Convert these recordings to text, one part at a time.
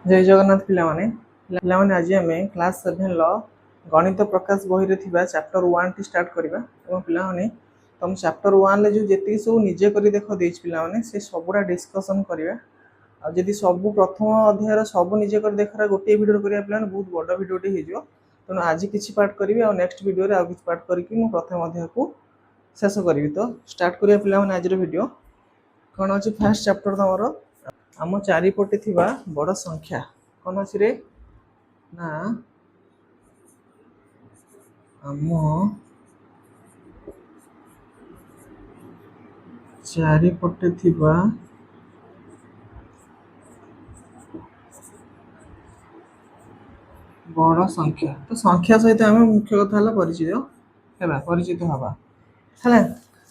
जय जगन्नाथ पिलामाने आज आम क्लास 7 गणित प्रकाश बही रे चैप्टर 1 टी स्टार्ट करबा पिलामाने तुम चैप्टर 1 जो जेती सब निजे कर देख देछ पिलामाने से सबुरा डिस्कशन करबा आ जदी सब प्रथम अध्याय सब निजे कर देखरा गोटे वीडियो करबा पिलाने बहुत बड़ वीडियोटी हे जो तेणु आज किछि पार्ट करबी आ नेक्स्ट वीडियो रे आ किछि पार्ट करके मु प्रथम अध्याय को शेष करबी। तो स्टार्ट करबा पिलामाने आज रो वीडियो कोन अछि फर्स्ट चैप्टर तमरो आम चारिपटे थिबा बड़ संख्या कौन अच्छी रे ना आम चारिपटे थिबा बड़ संख्या तो संख्या सहित आम मुख्य कथा है परिचित हवा है।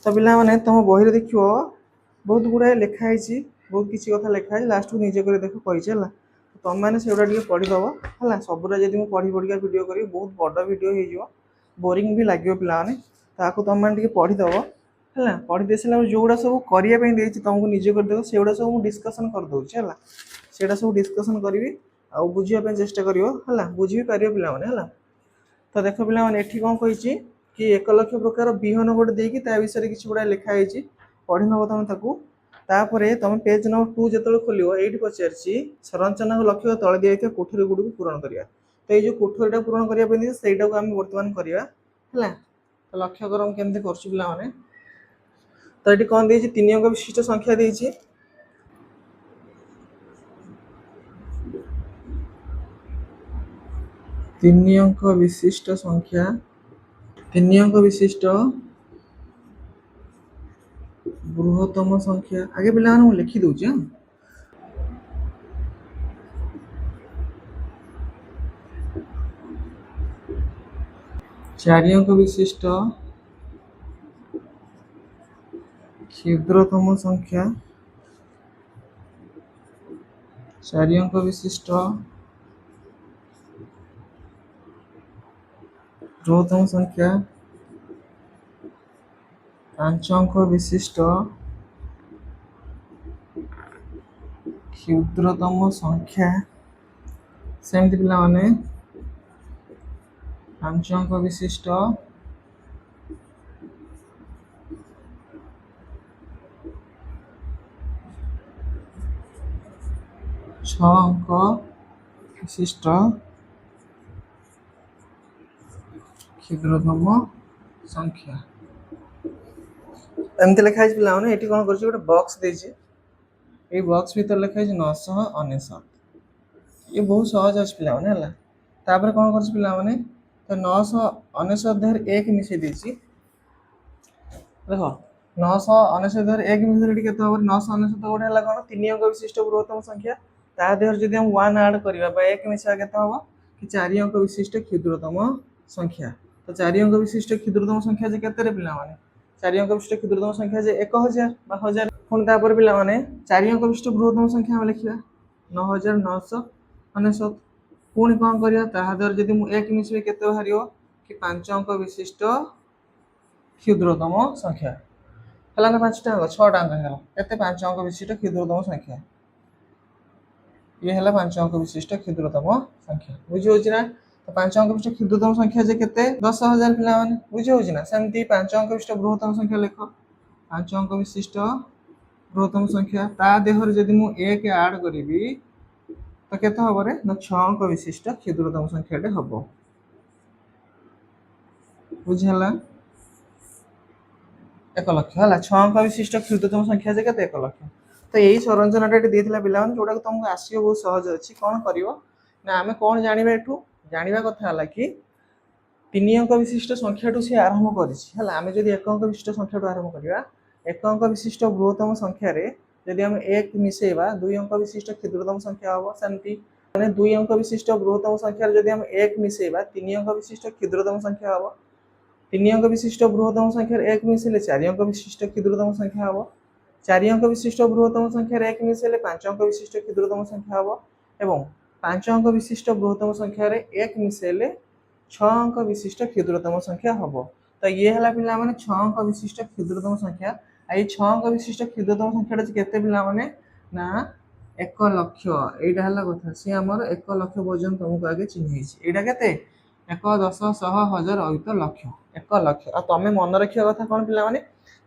तो पिला माने तुम बही देखो बहुत गुड़ाए लिखाई बहुत किसी कथा लिखाई लास्ट को निजे कर देख कही तुम मैंने से पढ़ीदव है सबुरा जब मुझे पढ़ी पढ़िका वीडियो करी बहुत बड़ वीडियो हो बोरिंग भी लगे पाने ताकू तुम मैंने पढ़ीदव है पढ़ी दे सारा जोड़ा सब करने तुमको निजे कर देव से सब मुझे डिस्कसन करदे है से सब डिस्कसन करी आ बुझापी चेष्टा कर बुझी भी पार पे तो देख पे ये कौन कही कि 1 लक्ष प्रकार विहन गोटे देकी विषय किसी गुड़ा लिखाई पढ़ी नब तुम तुम पेज नंबर 2 जो खोल ये पचार संरचना लक्ष्य तले दिखाई कोठरी गुड़ को पूरण करवा तो ये कोठरीटा पूरण करने से आम बर्तमान करवा है। तो लक्ष्य कर केमती कर तो ये कौन दे 3 अंक विशिष्ट संख्या देती 3 अंक विशिष्ट संख्या 3 अंक विशिष्ट बृहत्तम संख्या आगे पिला लिखी दूचे 4 अंक विशिष्ट क्षुद्रतम संख्या 4 अंक विशिष्ट बृहत्तम संख्या 5 अंक विशिष्ट क्षुद्रतम संख्या सेमती पिला माने 5 अंक विशिष्ट 6 अंक विशिष्ट क्षुद्रतम संख्या एमती लिखाई पिला माने एटी कौन कर बॉक्स ये बॉक्स भीतर लिखाई 999 ये बहुत सहज अच्छे पिला माने है तापर कौन कर पिला माने तो 999 एक मिसई देछि देख 999 एक मिसई के 999 गोटे है कौन 3 अंक विशिष्ट बृहत्तम संख्या ता देहर जदि हम 1 ऐड करबा एक मिसा के कि 4 अंक विशिष्ट क्षुद्रतम संख्या तो 4 अंक विशिष्ट क्षुद्रतम संख्या जे केते रे पिला माने 4 अंक विशिष्ट क्षुद्रतम संख्या जे 1000 बा 1000 पुणी तापर पिला माने 4 अंक विशिष्ट बृहत्तम संख्या हम लिखिबा 9999 पुणी कौन करिया ताहा देहर जदि मु एक मिसबे केते बाहरियो कि 5 अंक विशिष्ट क्षुद्रतम संख्या है ना 5टा अंक 6टा अंक है केते 5 अंक विशिष्ट क्षुद्रतम संख्या ये है 5 अंक विशिष्ट क्षुद्रतम संख्या बुझी होची ना तो 5 अंक विशिष्ट क्षुद्रतम संख्या जे केते 10000 पिला माने बुझी होची ना सेमती 5 अंक विशिष्ट बृहत्तम संख्या लिख 5 अंक विशिष्ट बृहत्तम संख्या ता देहर जदि मु 1 ऐड करिवि तो केते हबो रे ना 6 अंक विशिष्ट क्षुद्रतम संख्याटे हबो बुझला 1 लक्ष है 6 अंक विशिष्ट क्षुद्रतम संख्या जे केते 1 लक्ष तो यही संरचनाटा देता पिला जोटा तुमको आसो बहुत सहज अच्छी कौन कर ना आम कौन जाना एठू जाना कथा है कि 3 अंक विशिष्ट संख्या सी आरंभ कर जब 1 अंक विशिष्ट संख्या आरंभ करवा 1 अंक विशिष्ट बृहत्तम संख्या जदि हम 1 मिसेवा 2 अंक विशिष्ट क्षुद्रतम संख्या हम सेमती 2 अंक विशिष्ट बृहत्तम संख्या जदि हम 1 मिसेवा 3 अंक विशिष्ट क्षुद्रतम संख्या हम 3 अंक विशिष्ट बृहत्तम संख्या 1 मिसेले 4 अंक विशिष्ट क्षुद्रतम संख्या हम 4 अंक विशिष्ट बृहत्तम संख्या 1 मिसेले 5 अंक विशिष्ट क्षुद्रतम संख्या हम एवं 5 अंक विशिष्ट बृहत्तम संख्या 1 मिसेले 6 अंक विशिष्ट क्षुद्रतम संख्या हम तो ये है पिला माने 6 अंक विशिष्ट क्षुद्रतम संख्या आई 6 अंक विशिष्ट क्षुद्रतम संख्या केते पिला माने ना एक लक्ष एटा हला कथा सी हमर 1 लक्ष पर्यंत तुमको आगे चिन्ह एटा केते 1 10 100 1000 अयुत लक्ष 1 लक्ष आ तमे मन रखिया कथा कोन पिला माने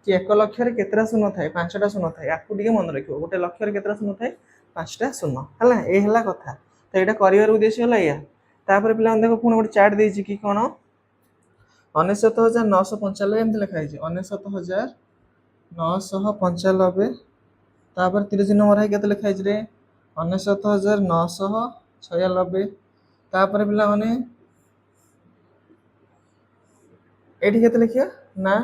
कि 1 लक्ष रे केतरा शून्य थाए 5टा शून्य थाए याकू टिके मन रखियो गोटे लक्ष रे केतरा शून्य थाए 5टा शून्य हला ए हला कथा तो एटा करियर उद्देश्य हला या तापर पिला देखो पुणी गोटे चार्ट देछि कि कोन 69995 एमति लिखा है 69995 तापर 30 नंबर है केते लिखा है रे 69996 तापर पिला माने एठी केते लिखिया ना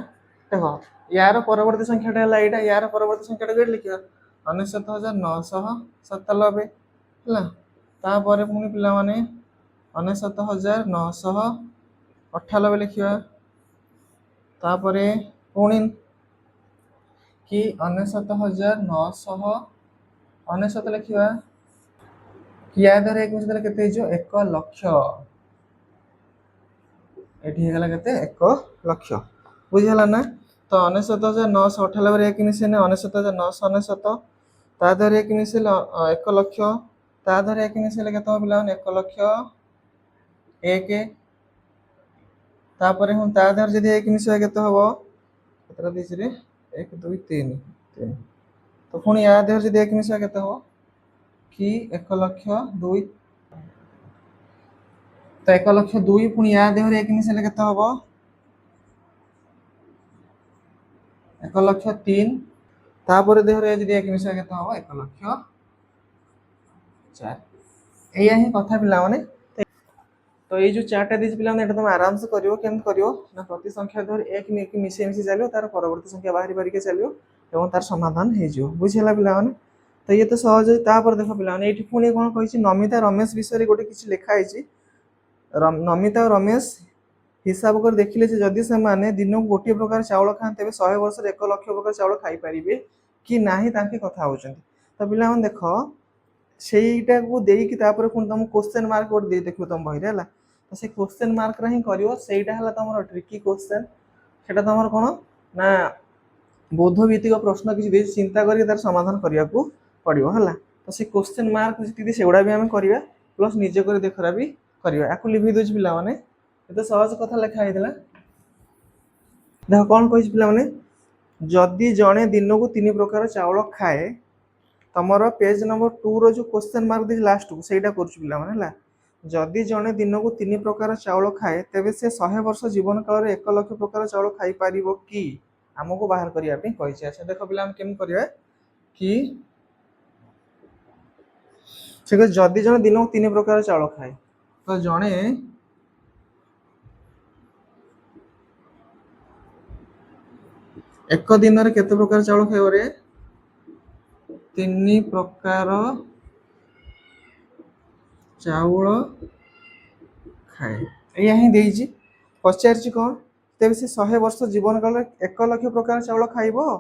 देखो यार परवर्ती संख्याटा हला एटा यार परवर्ती संख्याटा केते लिखिया 69997 हला तापर पुनी पिला माने 69998 लिखिया तापर पुनी कि 69999 लिखिया कि या द्वारा एक मिसे केते जो 1 लक्ष एठी हे गला केते 1 लक्ष बुझिहला ना तो 69998 एक मिसे 69999 ता द्वारा एक मिसे 1 लक्ष ता द्वारा एक मिसे केते पिला 1 लक्ष 1 तापर हम ता द्वारा जदी एक मिसे केते हबो केतरा दिस रे 1 2 3 3 तो पुणी या द्वारा जदी एक मिसे केते हबो कि 1 लक्ष 2 तो 1 लक्ष 2 पुणी या देहरे एक मिसे केते हबो 1 लक्ष 3 तापर देहरे जदी एक मिसे केते हबो 1 लक्ष 4 एया ही कथा पिला माने तो ये जो चार्ट दिस पिला माने एटा तुम आराम से करियो केम करियो ना प्रति संख्या धर एक मिसे मिसे चलियो तार परवर्ती संख्या बाहरी बाहरी के चलियो एवं तार समाधान हे जियो बुझिला पिला माने तो ये तो सहज तापर देखो पिला माने एठी पुणी कोन कहिछि नमिता रमेश विषय गोटे किछि लिखा है नमिता और रमेश हिसाब कर देखिले जदि से माने दिन को गोटे प्रकार चाउल खाते 100 वर्ष 1 लक्ष प्रकार चाउल खाई पारिबे कि नाही तांके कथा होचंती तो पिला मन देखो सेईटा को देई कि तापर कोन तुम क्वेश्चन मार्क कोड दे देखो तुम बहिरे हला तो से क्वेश्चन मार्क रा ही करियो सेईटा हला तमरो ट्रिकी क्वेश्चन सेटा तमर कोन ना बोधभित्तिक प्रश्न किछि दे चिंता करी तार समाधान करिया को पड़ियो हला तो से क्वेश्चन मार्क जति सेउडा भी हम करिया प्लस निजे कर देखरा भी करिया आकु लिखि दोछ पिला माने एतो सहज कथा लिखा हैतला देखो कोन कहिछ पिला माने जदि जणे दिन को 3 प्रकार चावल खाए तमरो पेज नंबर 2 रो जो क्वेश्चन मार्क दे लास्ट को सेटा करछ पिला माने हला जदि जणे दिन को 3 प्रकार चावल खाए तबे से 100 वर्ष जीवन काल रे 1 लक्ष प्रकार चावल खाई पारिबो की हमको बाहर करिया पे कहिछ अच्छा देखो पिला हम केम करिया कि से जदि जणे दिन को 3 प्रकार चावल खाए तो जणे एक दिन रे केते प्रकार चावल खाइबो रे 3 प्रकार चावल खाए या ही देइछि पचारछि कोन तेबे से 100 वर्ष जीवन काल 1 लक्ष प्रकार चावल खाइबो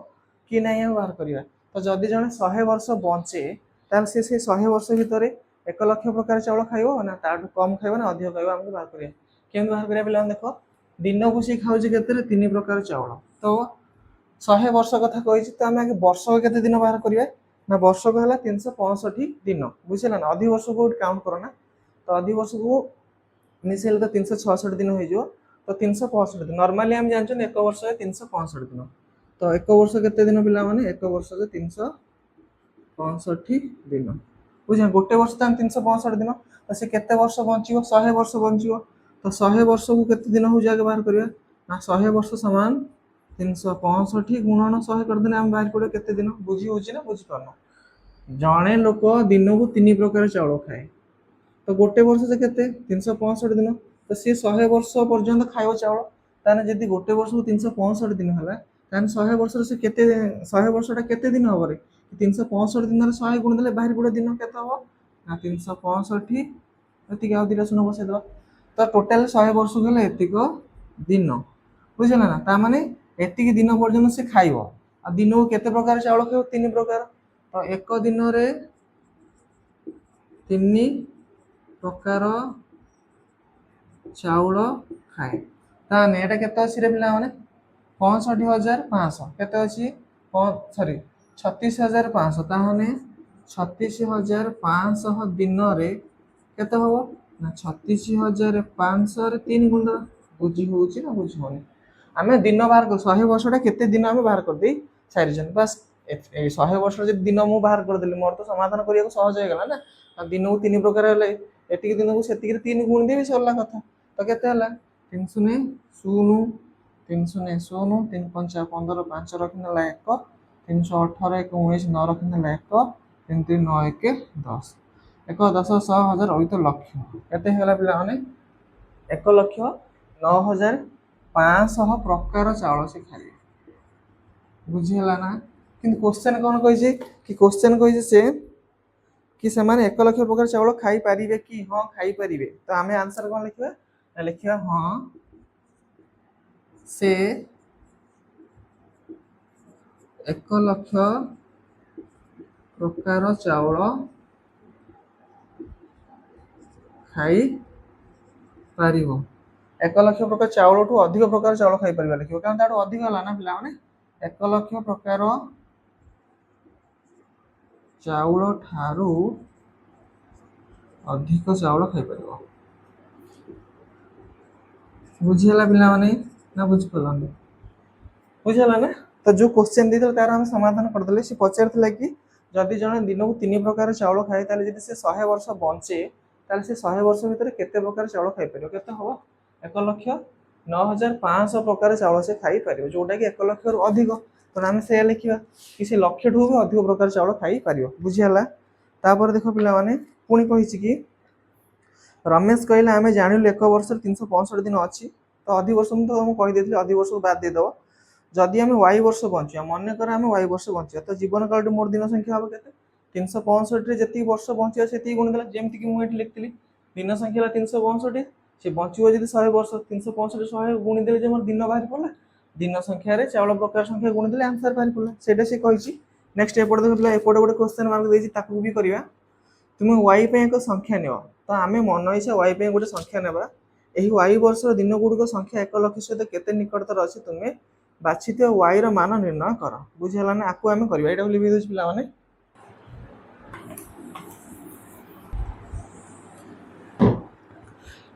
कि नै हम बाहर करिया तो जदि जणे 100 वर्ष बंचे तार से 100 वर्ष भितरे 1 लक्ष प्रकार चावल खाइबो ना ताठू कम खाइबो ना अधिक खाइबो हमको बाहर करिया केम बाहर करिया पिला देखो दिन को से खाउछि केते रे 3 प्रकार चावल तो 100 वर्ष कथा कहिछि तो हम आगे वर्ष केते दिन बाहर करिया ना वर्ष को हला 365 दिन बुझिला ना अधि वर्ष को काउंट करो ना तो अधि वर्ष को मिसेल तो 366 दिन हो जो तो 365 दिन नॉर्मली हम जानछन 1 वर्ष है 365 दिन तो 1 वर्ष केते दिन पिला माने 1 वर्ष के 365 दिन बुझा गोटे वर्ष त 365 दिन तो से केते वर्ष बंचियो 100 वर्ष बंचियो तो 100 वर्ष को केते दिन हो जाके बाहर करिया ना 100 वर्ष समान 365 गुणन 100 कर देने हम बाहर पड़े केते दिन बुझी होची ना बुझी पानो जणे लोक दिन को 3 प्रकार चावल खाए तो गोटे वर्ष से केते 365 दिन तो से 100 वर्ष पर्यंत खाइबो चावल ताने जदी गोटे वर्ष को 365 दिन होला ताने 100 वर्ष से केते 100 वर्षटा केते दिन होबो रे 365 दिन रे 100 गुण देले बाहर पड़े दिन केते हो ना 365 एतिक आ दिरा सुनो बसे दो तो टोटल 100 वर्ष गेले एतिक दिन बुझला ना ता माने एतिक दिन पर्यंत से खाइबो आ दिन को केते प्रकार चावल खाइबो 3 प्रकार तो एक दिन रे 3 प्रकार चाउल खाए ताने एटा केते अछि रे पिला माने 65500 केते अछि सॉरी 36500 ताहाने 36,500 दिन रे केते हबो ना 36,500 रे 3 गुण दबा बुझी होउची ना बुझी होनी आमे दिन बाहर कर 100 वर्षटा केते दिन आमे बाहर कर देई सारिजन बस ए 100 वर्ष जे दिन मु बाहर कर देली मोर तो समाधान करिया को सहज हो गेला ना आ दिन को 3 प्रकार हले एतिक दिन को सेतिक रे 3 गुण देबी सरला कथा तो केते हला 3 ने 0 3 ने 0 3 5 15 5 रखिनला 1 318 1 19 9 रखिनला 1 3 3 9 1 10 1 10 100 हजार ओइ तो लक्ष्य केते होला पिला माने 1,09,500 प्रकार चावल से खाइए बुझीला ना कि क्वेश्चन कौन कही कि क्वेश्चन कही से कि से माने 1,00,000 प्रकार चावल खाई पारिबे कि हां खाई पारिबे तो आमे आंसर कौन लिखिबा लिखिबा हां से 1,00,000 प्रकार चावल खाई पारिबो 1,00,000 प्रकार चावल ठू अधिक प्रकार चावल खाई पारिबा लिखिबो कारण ताठू अधिक होला ना पिला माने 1,00,000 प्रकार चाउल ठारू अधिक चाउल खाई पारिबो बुझिला पिला माने ना बुझ पलानी बुझिला ना तो जो क्वेश्चन देथल तार हम समाधान कर देले से पचारथला कि जदि जने दिन को 3 प्रकार चाउल खाए ताले जदि से 100 वर्ष बंचे ताले से 100 वर्ष भीतर केते प्रकार चाउल खाई पारिबो केते हबो 1,09,500 प्रकार चाउल से खाई पारिबो जोटा कि 1,00,000 रु अधिक तो आम से लिखा कि से लक्ष्य ठू भी अधिक प्रकार चाउल खाई पारिबो बुझिला तापर देखो पिला माने पुणी कहिछि कि रमेश कहला आमे जानिलु 1 वर्ष 365 दिन अछि तो अधिक वर्ष तो हम कहि देथिले अधिक वर्ष को बाद दे दबो जदि आमे y वर्ष बंचिया मन कर आमे y वर्ष बंचिया तो जीवन काल मोर दिन संख्या हबो केते 365 रे जति वर्ष बंचिया सेति गुण देला जेमति कि मु एठी लिखतिली दिन संख्या 365 से बंचियो जदि 100 वर्ष 365 रे 100 गुण देले जे मोर दिन बाहर पड़ला दिन संख्या रे चावल प्रकार संख्या गुण देले आंसर बाहर पड़ला सेटा से कहिछि नेक्स्ट एपड देखला एपड गोटे क्वेश्चन मार्क देछि ताकू भी करिया तुम y पे एक संख्या नियो तो आमे मन इच्छा y पे गोटे संख्या नेबा एही y वर्ष दिन गुड़िक संख्या 1,00,000 सहित केते निकटतर अछि तुमे बाछित y रो मान निर्णय कर बुझिला ना आकु आमे करबा एटा लिखि दोछ पिला माने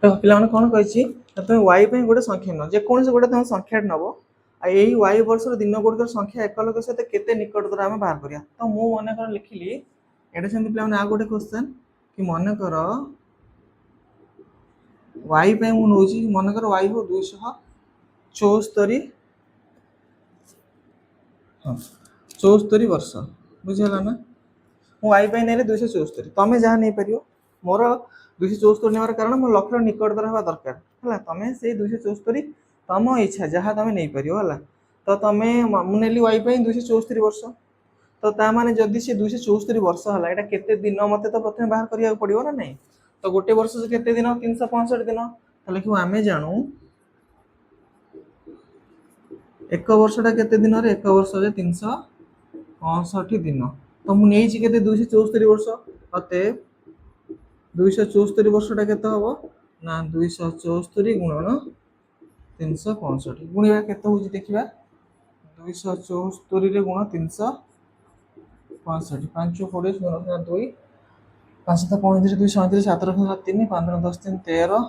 तो पिला माने कोन कहिछि तुम y पे गोटे संख्या न जे कोन से गोटे तुम संख्या नबो आ एही y वर्ष रो दिन गुड़िक संख्या 1,00,000 सहित केते निकटतर आमे बाहर करिया तो मु मने कर लिखिली एटा सेमति पिला माने आ गोटे क्वेश्चन कि मने कर y पे मु नउची मने कर y हो 274 हां 74 वर्ष बुझिला ना मु y पे नेले 274 तमे जहा नै परियो मोर 274 नेवार कारण मो लक्ष्य निकटतर हवा दरकार हला तमे से 274 तम इच्छा जहा तमे नै परियो हला तो तमे मु नेली y पे 274 वर्ष तो ता माने जदि से 274 वर्ष हला एटा केते दिन मते तो प्रथमे बाहर करिया पड़ियो ना नै तो गोटे वर्ष से केते दिन 365 दिन ताले कि आमे जानू एक वर्षटा केते दिन रे एक वर्ष जे 365 दिन तो मु नेई छि केते 274 वर्ष अते 274 वर्षटा केते हबो ना 274 गुणन 365 गुणिबा केते होजी देखिबा 274 रे गुण 365 5 40 2 5 7 35 2 37 7 रखना 3 5 10 3 13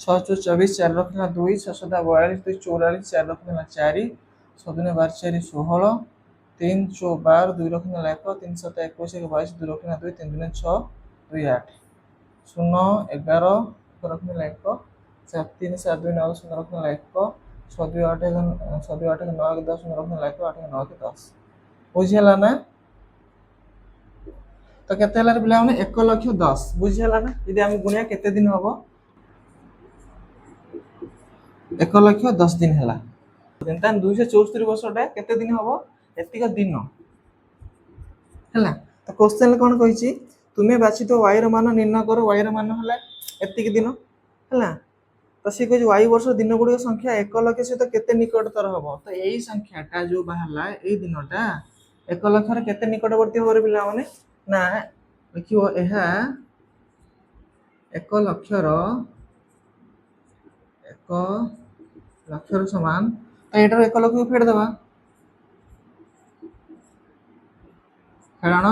6 24 4 रखना 2 6 7 42 2 44 4 रखना 4 6 12 4 16 3 12 2 रखना 1 3 7 21 22 2 रखना 2 3 6 2 8 0 11 रखना 1 7 3 7 2 9 0 रखना 1 6 2 8 6 2 8 9 10 रखना 1 8 9 10 बुझिला ना तो केते हला रे पिला माने 1,00,010 बुझिला ना यदि हम गुणिया केते दिन हबो 1,00,10 दिन हला जेंतान 274 वर्षटा केते दिन हबो एतिक दिन हला तो क्वेश्चन कोन कहिछि तुमे बाछि तो y रो मान निर्णय करो y रो मान हला एतिक दिन हला तो से कहि y वर्ष दिन गुडी संख्या 1,00,000 से तो केते निकटतर हबो तो एही संख्याटा जो बाहरला एही दिनटा 1,00,000 रे केते निकटवर्ती हबो रे पिला माने ना देखियो एहा 1,00,000 रो 1,00,000 समान तो एटार 1,00,000 को फेड देबा कारण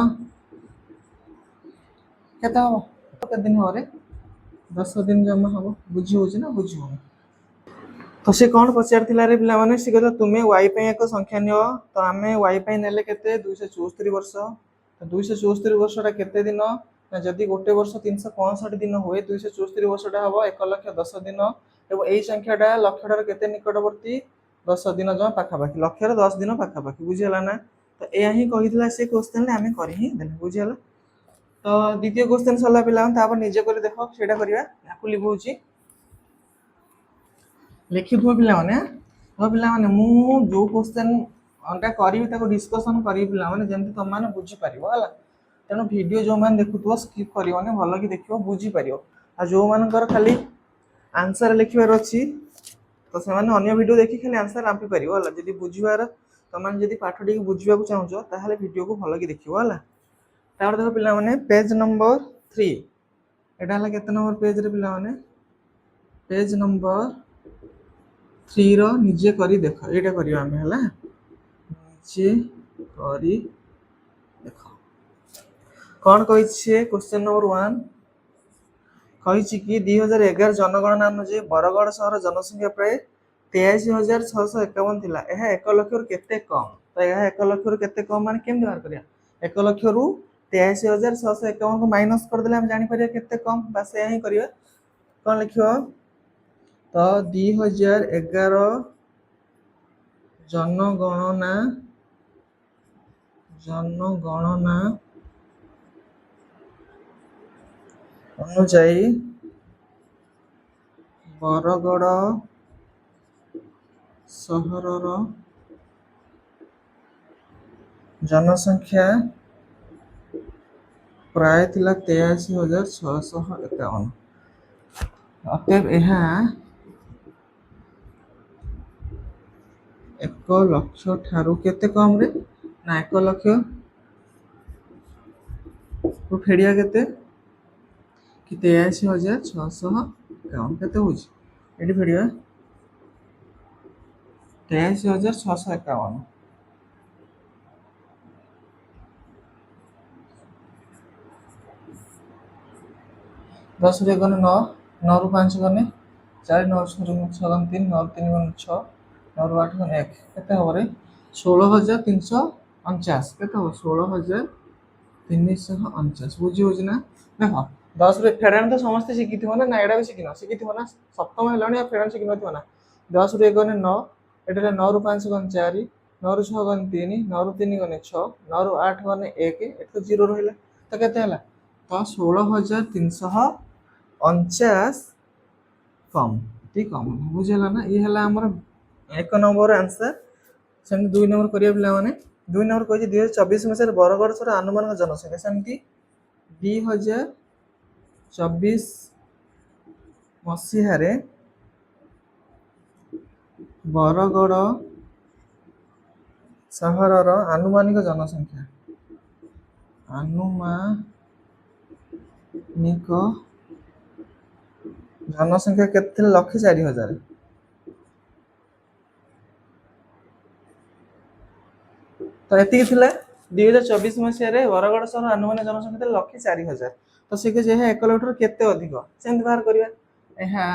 केते हबो केते दिन हो रे 10 दिन जमा हबो बुझी होची ना बुझी हो तो से कौन पचार रे पिला माने से कहता तुम्हें वाई पे एक संख्या नियो तो आमे वाई पे नेले केते 274 वर्ष तो 274 वर्षटा केते दिन ना जदि गोटे वर्ष 365 दिन हुए 274 वर्षटा हबो 1,10,000 दिन एवं एई संख्याटा लक्षटार केते निकटवर्ती 10 दिन जमा पाखापाखि लक्षर 10 दिन पाखापाखि बुझिहला ना तो एया ही कहितला से क्वेश्चन रे आमे करि ही देले बुझिहला तो द्वितीय क्वेश्चन सरला पिला तापर निजे कर देखो सेटा करिया याकु लिखौची लिखिथुव पिला माने तो पिला माने मु जो क्वेश्चन अंटा करी ताको डिस्कशन करी पिला माने जेंति तुम माने बुझी पारिबो हला तेणु वीडियो जो माने देखुथुव स्किप करिवने भल कि देखिबो बुझी पारिबो आ जो मानकर खाली आंसर लिखिबार अछि तो से माने अन्य वीडियो देखि खाली आंसर रांपी पारिबो हला जदि बुझिबार तुम माने जदि पाठ टी बुझिबा को चाहउछो ताहले वीडियो को भल कि देखिबो हला तापर देखो पिला माने पेज नंबर 3 एटा हला केते नंबर पेज रे पिला माने पेज नंबर 3 रो निजे करी देखो एटा करियो आमे हला निजे करी देखो कौन कहि छे क्वेश्चन नंबर 1 कहि कि 2011 जनगणना अनुसार बरगढ़ सहर जनसंख्या प्राय 83,651 थिला एहा 1 लाख रु केते कम तो एहा 1 लाख रु केते कम माने केम बाहर करिया 1 लाख रु 83,651 को माइनस कर देले हम जानि परिया केते कम बस एहा ही करिया कोन लिखियो तो 2011 जनगणना अनुଯାयी बरगढ़ सहरर जनसंख्या प्राय थिला 83,651 अतएव यह 1 लाख ठारू केते कम रे ना 1 लाख तो फेड़िया केते कि 83,651 केते होची एडी फेड़िया 83,651 10 रे गने 9 9 रु 5 गने 4 9 6 3 9 3 गने 6 9 रु 8 गने 1 केते हो रे 16,349 केते हो 16,349 बुझी होची ना देखो 10 रे फेड़ान तो समस्त शिखिथिबो ना एडा भी शिखिथिबो ना सप्तम हेलाणी फेड़ान शिखि नथिबो ना 10 रे गने 9 एटा 9 रु 5 गने 4 9 रु 6 गने 3 9 रु 3 गने 6 9 रु 8 गने 1 एटा तो 0 रहिला तो केते हला तो 16,349 कम ठीक कम बुझेला ना ये हला हमर 1 नंबर आंसर सेम 2 नंबर करिया पिला माने 2 नंबर कहि 2024 मसेर बरगढ़ सर अनुमान जनसंख्या सेमती 2024 मसीहारे बरगढ़ सहरर आनुमानिक जनसंख्या आनुमानिक जनसंख्या केते 1,04,000 तो एति थिला 2024 मसीहारे बरगढ़ सहर अनुमानिक जनसंख्या 1,04,000 तो से के जे 1 लाख केते अधिक सेंत बाहर करिया एहा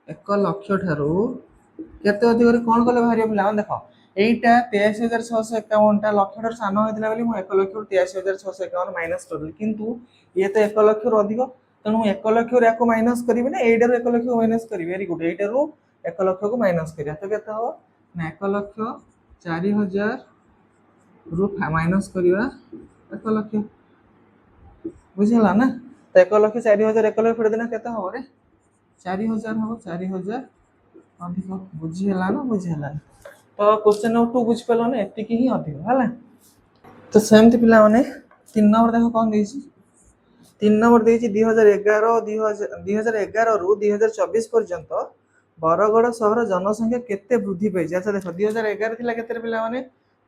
1 लाख ठारू केते अधिक रे कोन कले बाहरिया पिला देखो एटा 83,651 टा लक्ष ठारू सानो होइतिला बेली मु 1 लाख 83,651 माइनस करली किंतु ये तो 1 लाख रु अधिक तेणु 1 लाख रे याको माइनस करिवे ना एटा रो 1 लाख को माइनस करिवे वेरी गुड एटा रो 1 लाख को माइनस करिया तो केते हो ना 1 लाख 4,000 रु माइनस करिवा 1 लाख बुझिला ना तो 1 लाख 4,000 1 लाख फेड़ देना केते हो रे 4,000 हो 4,000 अधिक बुझिला ना बुझिला तो क्वेश्चन नंबर 2 बुझ पलो ना एति की ही अधिक हला तो सेमति पिला माने 3 नंबर देखो कोन देछि 3 नंबर देछि 2011 रु 2024 पर्यंत बरगढ़ सहर जनसंख्या केते वृद्धि पे अच्छा देखो 2011 थिला केते पिला माने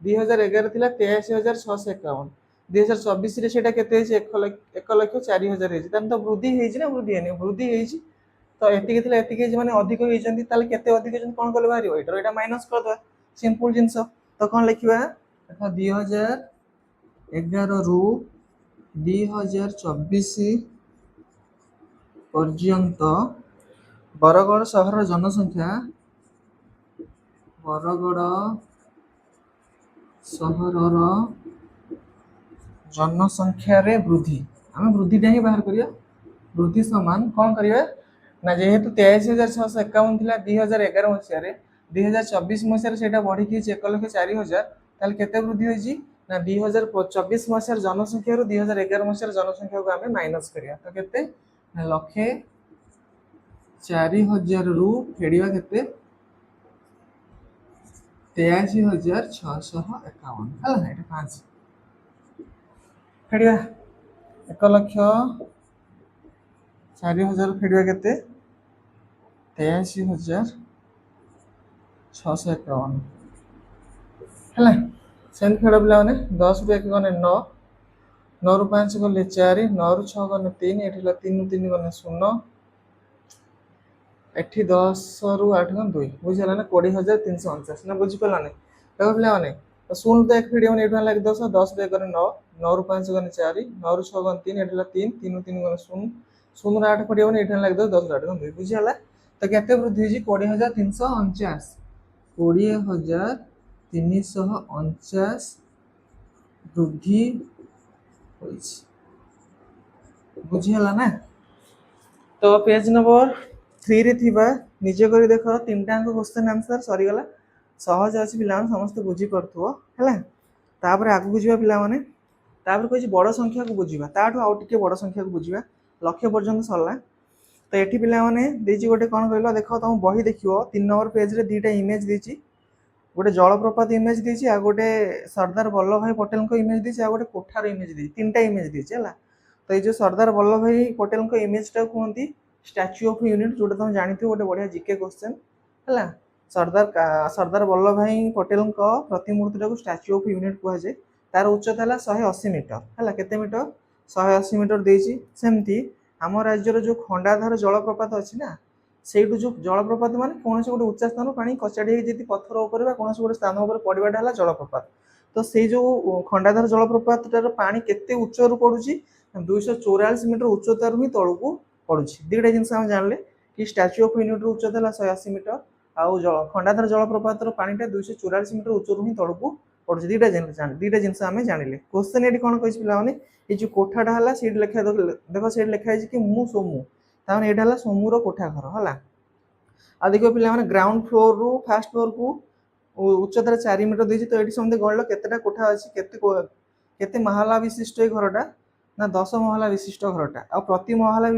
2011 थिला 83,651 2024 रे सेटा केते है 1 लाख 4,000 है तन तो वृद्धि हेछि ना वृद्धि हेनि वृद्धि हेछि तो एतिके थिला एतिके माने अधिक हेजंती ताले केते अधिक हेजंती कोन करले बाहरियो एटा माइनस कर दो सिंपल जिंस तो कोन लिखिबा देखो 2011 रु 2024 पर्यंत बरगड़ सहर जनसंख्या बरगड़ सहर जनसंख्या रे वृद्धि आम वृद्धिटा ही बाहर करिया वृद्धि समान कौन करिया ना जेहेतु 23,651 थिला 2011 मसीह 2024 मसीह सेटा बढ़ी कि 1,04,000 ताल केते वृद्धि होइछि ना 2024 मसीह जनसंख्या रु 2011 मसीह जनसंख्या को आमे माइनस करिया तो केते ना 1,04,000 रु फेडिया केते 83,651 हला एटा 5 फेडिया 1,04,000 फेडिया केते 83,651 है से फेड़ पिला 10 रु 1 गने 9 9 रु 5 गले 4 9 रु 6 गने 3 ये 3 रु 3 गने 0 एठी 10 रु 8 गने 2 बुझला ना 20,349 ना बुझी पला ने देखो पिला तो 0 तो 1 फेडियो ने 8 लाग 10 10 रु 1 गने 9 9 रु 5 गने 4 9 रु 6 गने 3 ये 3 3 रु 3 गने 0 0 रु 8 फेडियो ने 8 लाग 10 10 रु 8 गने 2 बुझला तो केते वृद्धि होजी 20,349 20,349 वृद्धि बुझीगला ना तो पेज नंबर 3 रे थिबा निजे करी देख तीनटा क्वेश्चन आंसर सरीगला सहज अच्छी पिला समस्त बुझी पड़थुओ है तापर आगु बुझा पिला माने तापर कहि बड़ संख्या को बुझीबा ताठू आउ टिके बड़ संख्या को बुझीबा लक्ष्य पर्यंत सरला तो ये पिला माने देजी गोटे कौन कहल देख तुम बही देखियो 3 नंबर पेज रे दीटा इमेज देची गोटे जलप्रपात इमेज देची आ गोटे सरदार वल्लभ भाई पटेल को इमेज देची आ गोटे कोठार इमेज देची तीनटा इमेज देची है तो ये जो सरदार वल्लभ भाई पटेल को इमेज टा कहती स्टैच्यू ऑफ यूनिट जोटा तुम जानिथि गोटे बढ़िया जीके क्वेश्चन है सरदार वल्लभ भाई पटेल प्रतिमूर्ति को स्टैच्यू ऑफ यूनिट कह जाए तार उच्चता है 180 मीटर है केते मीटर 180 मीटर देची सेमती आम राज्यर जो खंडाधार जलप्रपात अच्छी ना से जो जलप्रपात मान कौन गोटे उच्चा स्थान पा कचाड़ी पत्थर उपर कौन गोटे स्थान उपर पड़ाटा है जलप्रपात तो से जो खंडाधार जलप्रपातर पानी केते उच्चर पड़ुची 244 मीटर उच्चतार ही तलू पड़ुची दुईटा जिन जानले कि स्टैच्यू ऑफ यूनिट उच्चता है 180 मीटर आउ खंडाधार जलप्रपातर पानीटा 244 मीटर उच्चर ही तलू पड़ुची दुईटा जिन जानिले क्वेश्चन ये कौन कही पे ये जो कोठाटा है से लिखा देख से लिखाई कि मु सोमू ताने एटा सोमूर कोठा घर है आ देखो पे ग्राउंड फ्लोर रु फास्ट फ्लोर को उच्चतार 4 मीटर देती तो ये समझे गणल केतेटा कोठा अच्छी केते महला विशिष्ट ये घरटा ना 10 महला विशिष्ट घरटा आ प्रति महला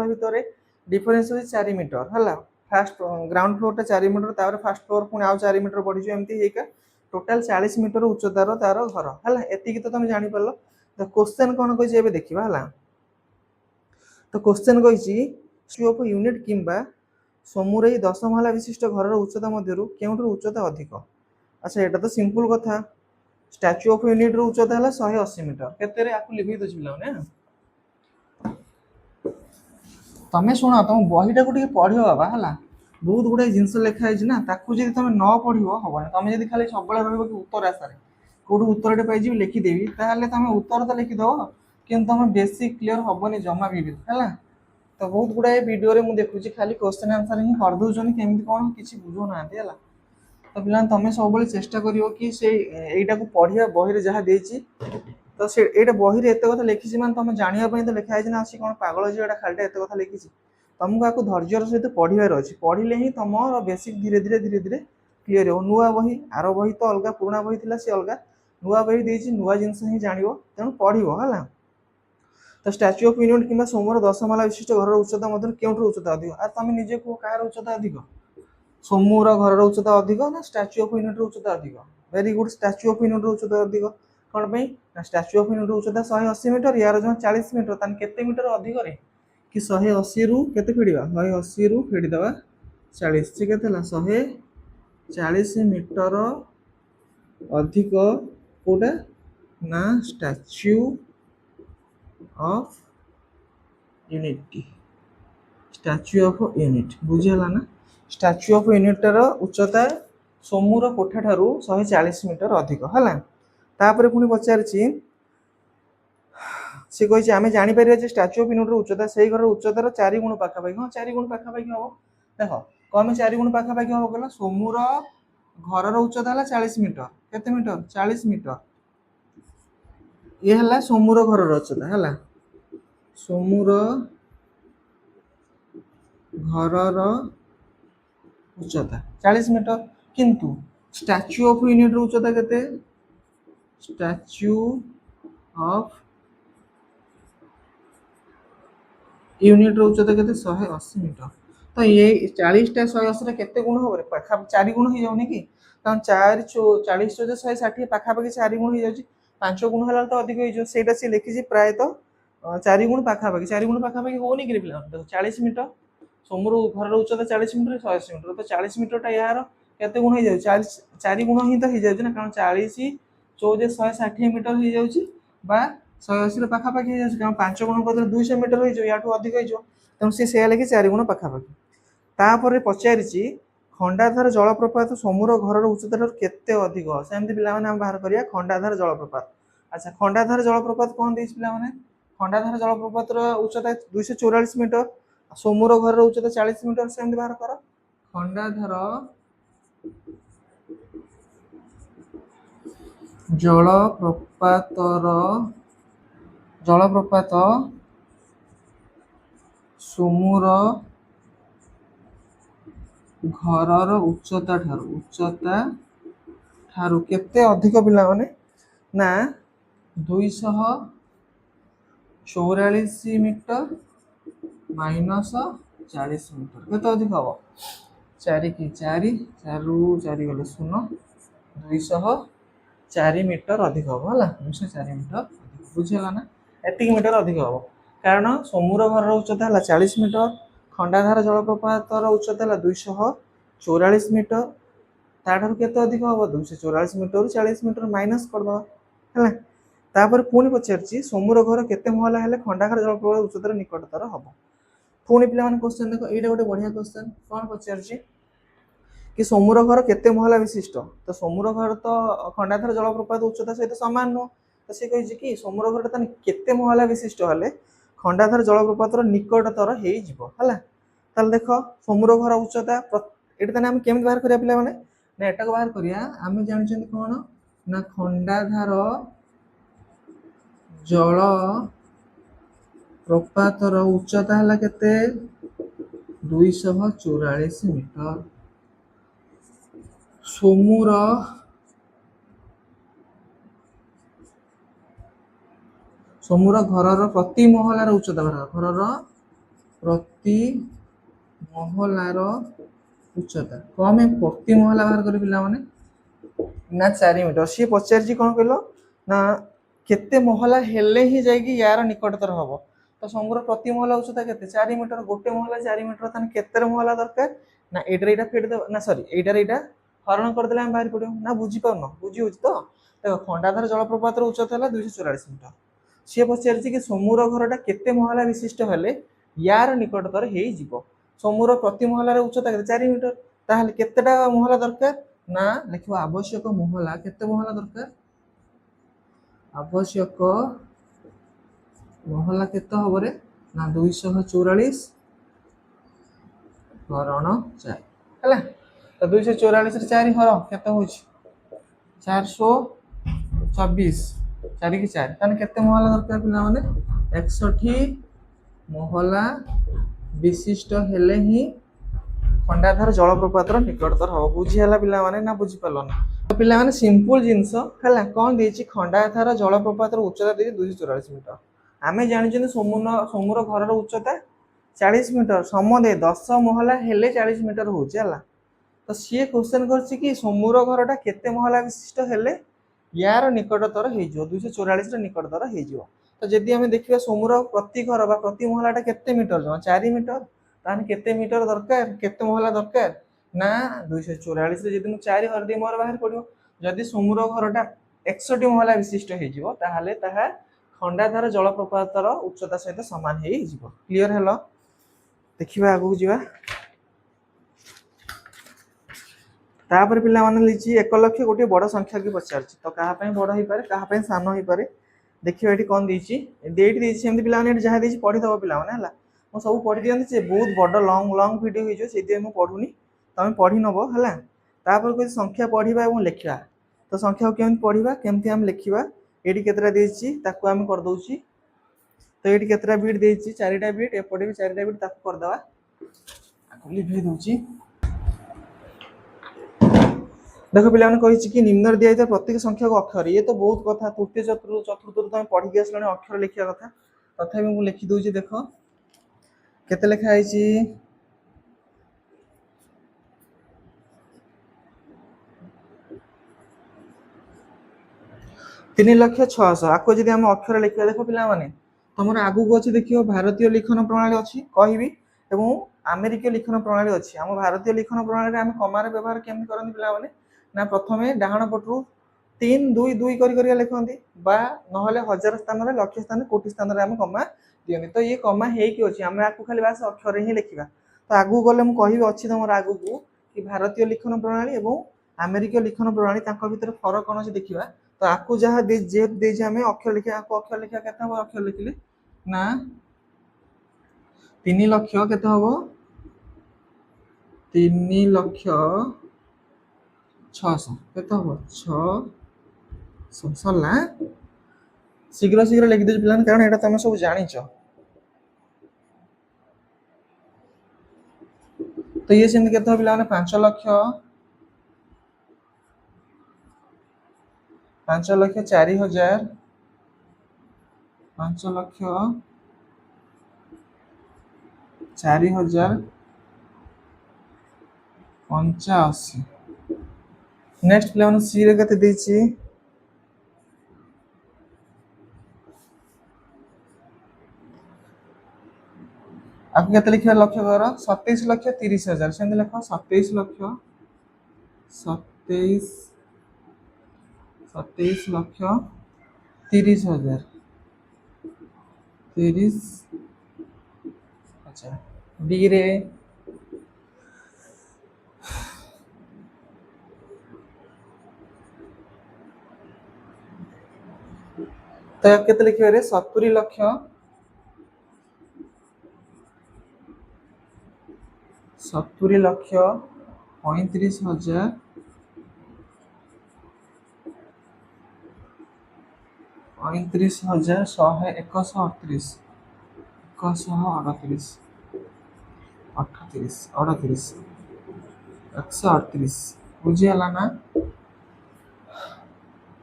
भितर डिफरेन्स हो 4 मीटर है फास्ट ग्राउंड फ्लोर 4 मीटर तापर फास्ट फ्लोर पुणी आउ 4 मीटर बढ़ी एमती टोटाल 40 मीटर उच्चतार तार घर है एति तो तुम जापर तो क्वेश्चन कौन कही देखा है तो क्वेश्चन कही स्टैच्यू ऑफ यूनिट किंबा सोमूर 10 महला विशिष्ट घर उच्चता मध्य क्यों उच्चता अधिक अच्छा यहाँ तो सिंपल कथा स्टैच्यू ऑफ यूनिट उच्चता है 180 मीटर केते आपको लिखी दे पे तमें शुण तुम बहीटा को पढ़ बाबा है बहुत गुड़ाई जिनस लिखाई ना ताकू जब तुम न पढ़ हम तुम जब खाली सब भाव कि उत्तर आशार कौट उत्तरटे पाई लिखिदेवी ताहले तुम उत्तर तो लिखिदेव कि तुम बेसिक क्लीयर हेनी जमा वीडियो है तो बहुत गुड़ाए वीडियो मुझे देखुची खाली क्वेश्चन आंसर ही करदे केमी कौन किसी बुझुना है तो पिला तुम सब चेष्टा कर कि यहीटा को पढ़िया बही जहाँ देती तो से यहाँ बही एत कथा लिखी मैंने तुम जानापी तो लिखाई ना सी कौन पागल अच्छे खालीटा एत कथा लिखी तुमको आपको धैर्यर सहित पढ़ार अच्छी पढ़ले ही तुम बेसिक धीरे धीरे धीरे धीरे क्लीयर हो नुआ बही आर बही तो अलग पुराणा बही थी सी अलग नुआ बही देती नुआ जिन ही जान तेणु पढ़ है तो स्टैच्यू ऑफ यूनिट कि सोमर 10 महला विशिष्ट घर उच्चता मध्य क्यों उच्चता अधिक आ तुम निजे कह कह उच्चता अधिक सोमूर घर उच्चता अधिक ना स्टैच्यू ऑफ यूनिट उच्चता अधिक very good statue of unit उच्चता अधिक कौन ना स्टैच्यू ऑफ यूनिट उच्चता 180 मीटर यार जो 40 मीटर तान केते मीटर अधिक रे कि 180 रु केते फेडिबा 180 रु फेडिदबा 40 से केते ला 140 मीटर अधिक कोटा ना statue of unit statue of unit बुझीगला ना स्टैच्यू ऑफ यूनिटर उच्चता सोमूर कोठा ठारू 140 मीटर अधिक है तापर पुणी पचार सी कही आम जापर स्टाच्यू अफ यूनिटी उच्चता से घर उच्चतार 4 गुण पाखापाखि हाँ 4 गुण पाखापाखि हम देख कम 4 गुण पाखापाखि हम कहला सोमूर घर उच्चता है 40 मीटर केते मीटर 40 मीटर ये है सोमूर घर उच्चता है सोमूर घर उच्चता 40 मीटर किंतु स्टाच्यू अफ यूनिटी उच्चता केते स्टाच्यू अफ यूनिट उच्चता केते 180 मीटर तो ये 40 टा 180 केते गुण हो रे पाखा 4 गुण हो जाउनी कि कारण 4 40 जो 160 पाखा पाखी 4 गुण हो जाउची 5 गुण होला तो अधिक हो जो सेटा से लिखि जी प्राय तो 4 गुण पाखा पाखी 4 गुण पाखा पाखी होनी कि पिला देखो 40 मीटर सोमर घर उच्चता 40 मीटर 180 मीटर तो 40 मीटर टा यार केते गुण हो जाउ 40 4 गुण ही तो हो जाउ ना कारण 40 14 160 मीटर हो जाउची बा 180 पाखापाखि हो जाउची कारण 5 गुण कर 200 मीटर हो जाउ याठू अधिक हो जाउ तेणु से लगे 4 गुण पाखापाखि तापर पचारि खंडाधार जलप्रपात सोमूर घर उच्चता केते अधिक सेमती पिला माने हम बाहर करिया खंडाधार जलप्रपात अच्छा खंडाधार जलप्रपात कौन देछि पिला माने खंडाधार जलप्रपात उच्चता 244 मीटर सोमूर घर उच्चता 40 मीटर सेमती बाहर कर खंडाधार जलप्रपात सोमूर घर उच्चता ठारू केते अधिक पिला माने ना 244 मीटर माइनस 40 मीटर केते अधिक हम 4 की 4 4 गले 0 204 मीटर अधिक हम है 204 मीटर बुझेगा ना एतिक मीटर अधिक हम कारण सोमूर घर उच्चता है 40 मीटर खंडाधार जलप्रपात उच्चता है 244 मीटर ताठू केते अधिक हम 244 मीटर 40 मीटर माइनस करदे है तापर पुणी पचारि सोमूर घर केते महला है खंडाधार जलप्रपात उच्चतार निकटतर हम पुणी पिला क्वेश्चन देख ये गोटे बढ़िया क्वेश्चन कौन पचारि कि सोमूर घर केते महला विशिष्ट तो सोमूर घर तो खंडाधार जलप्रपात उच्चता सहित सामान नुह तो सी कही कि सोमूर घर केते महला विशिष्ट हेले खंडाधार जलप्रपात निकटतर है देख सोमूर घर उच्चता ये आम केमी बाहर करिया पिला माने ना एटा बाहर करिया आम जानी कौन ना खंडाधार जल प्रपातर उच्चता है केते 244 मीटर सोमूर घर प्रति महलार उच्चता घर प्रति महलार उच्चता कम प्रति महला बाहर कर पिला माने ना 4 मीटर सी पचारि कौन कहल ना केते महला हेले ही जाइए यार निकटतर हम तो सोमूर प्रति महला उच्चता केते 4 मीटर गोटे महला 4 मीटर ताने केते महला दरकार ना एटा फेड ना सॉरी एटा हरण करदे आम बाहर पड़ो ना बुझी पारन बुझी हो तो देखो खंडाधार जलप्रपात उच्चता है 244 मीटर सी पचारि कि सोमूर घरटा केते महला विशिष्ट हेले यार निकटतर हो सोमूर प्रति महलार उच्चता 4 मीटर ताहले केतेटा महला दरकार ना लिखो आवश्यक महला केते महला दरकार आवश्यक महला केते हबो रे ना 244 हरण 4 हैला तो 244 रे 4 हर केते होछि 424 4 की 4 ताने केते महला दरकार पिला माने 61 महला विशिष्ट हेले ही खंडाधार जलप्रपातर निकटतर हम बुझीगला पिला माने ना बुझी पारलन तो पिला माने सिंपल जिंस है कौन देछि खंडाधार जलप्रपातर उच्चता दे 244 मीटर आमे जानि सोमूर घर उच्चता 40 मीटर समदे 10 महला हेले 40 मीटर होछि हला तो सी क्वेश्चन करछि कि सोमूर घरटा केते महला विशिष्ट हेले यार निकटतर हो 244 निकटतर हो तो जदि आम देखा सोमूर प्रति घर बा प्रति महलाटा केते मीटर जमा 4 मीटर ताने केते मीटर दरकार केते महला दरकार ना 244 रे जदि 4 हरदी मोर बाहर पड़ो जदि सोमूर घरटा 61 महला विशिष्ट हो ताहले ताहा खंडाधार जलप्रपातर उच्चता सहित सामान हो क्लियर हेलो देखिबा आगु जीवा तापर पिला माने लिची 1 लाख गोटे बड़ संख्या की पचार तो कहा बड़ हो पारे कहा सान हो पारे देखिए ये कौन देती डेट देती पे जहाँ देती पढ़ीदब पे ମୁଁ ସବୁ ପଢ଼ି ଦିଅନ୍ତି ଯେ ବହୁତ ବଡ଼ ଲଙ୍ଗ ଭିଡ଼ିଓ ହେଇଯିବ ସେଇଥିପାଇଁ ମୁଁ ପଢ଼ୁନି ତମେ ପଢ଼ି ନେବ ହେଲା ତାପରେ କିଛି ସଂଖ୍ୟା ପଢ଼ିବା ଏବଂ ଲେଖିବା ତ ସଂଖ୍ୟାକୁ କେମିତି ପଢ଼ିବା କେମିତି ଆମେ ଲେଖିବା ଏଇଠି କେତେଟା ଦେଇଛି ତାକୁ ଆମେ କରିଦେଉଛି ତ ଏଇଠି କେତେଟା ବିଟ୍ ଦେଇଛି 4ଟା ବିଟ୍ ଏପଟେ ବି 4ଟା ବିଟ୍ ତାକୁ କରିଦେବା ଆକୁ ଲିଭେଇ ଦେଉଛି देख पे कही कि निम्न दिया जाए प्रत्येक संख्या को अक्षर ये तो बहुत कथा तृतीय चतुर्थ तुम पढ़ी आस अक्षर लिखा कथा तथा मुझे लिखिदे देख केते लिखाई 3,06,000 आपको जब आम अक्षर लिखा देख पे तुम आगू अच्छे देखिए भारतीय लिखन प्रणाली अच्छी कहि आमेरिकीय लिखन प्रणाली अच्छी आम भारतीय लिखन प्रणाली आम कमार व्यवहार केमी करते ना प्रथम डाण पटू 3 2 2 कर लिखती ना 1000 स्थान लक्ष स्थान कोटि स्थान आम कमा दिखती तो ये कमा होती आम आपको खाली बास अक्षर ही लिखा तो आगू गले मुझे कह अच्छी तुम आगू कि भारतीय लिखन प्रणाली और आमेरिकीय लिखन प्रणाली भितर फरक कौन से देखा तो आपको जहाँ जेहेतु आम अक्षर लिखा आपको अक्षर लिखा के अक्षर लिखिले ना 3 लक्ष के 3,06,000 के हम 6 सरला शीघ्र शीघ्र लिखिदे पे कारण यहाँ तुम सब जाच तो ये सेमती के पे 5,04,000 5,04,085 नेक्स्ट पे सी रे केते देछि आपको केते लिखा लक्ष्य कर 27,30,000 से लिख 27,30,000 30 अच्छा डी रे तो केते लिखिबे रे 70 लक्ष 35,000 138 138 बुझीगला ना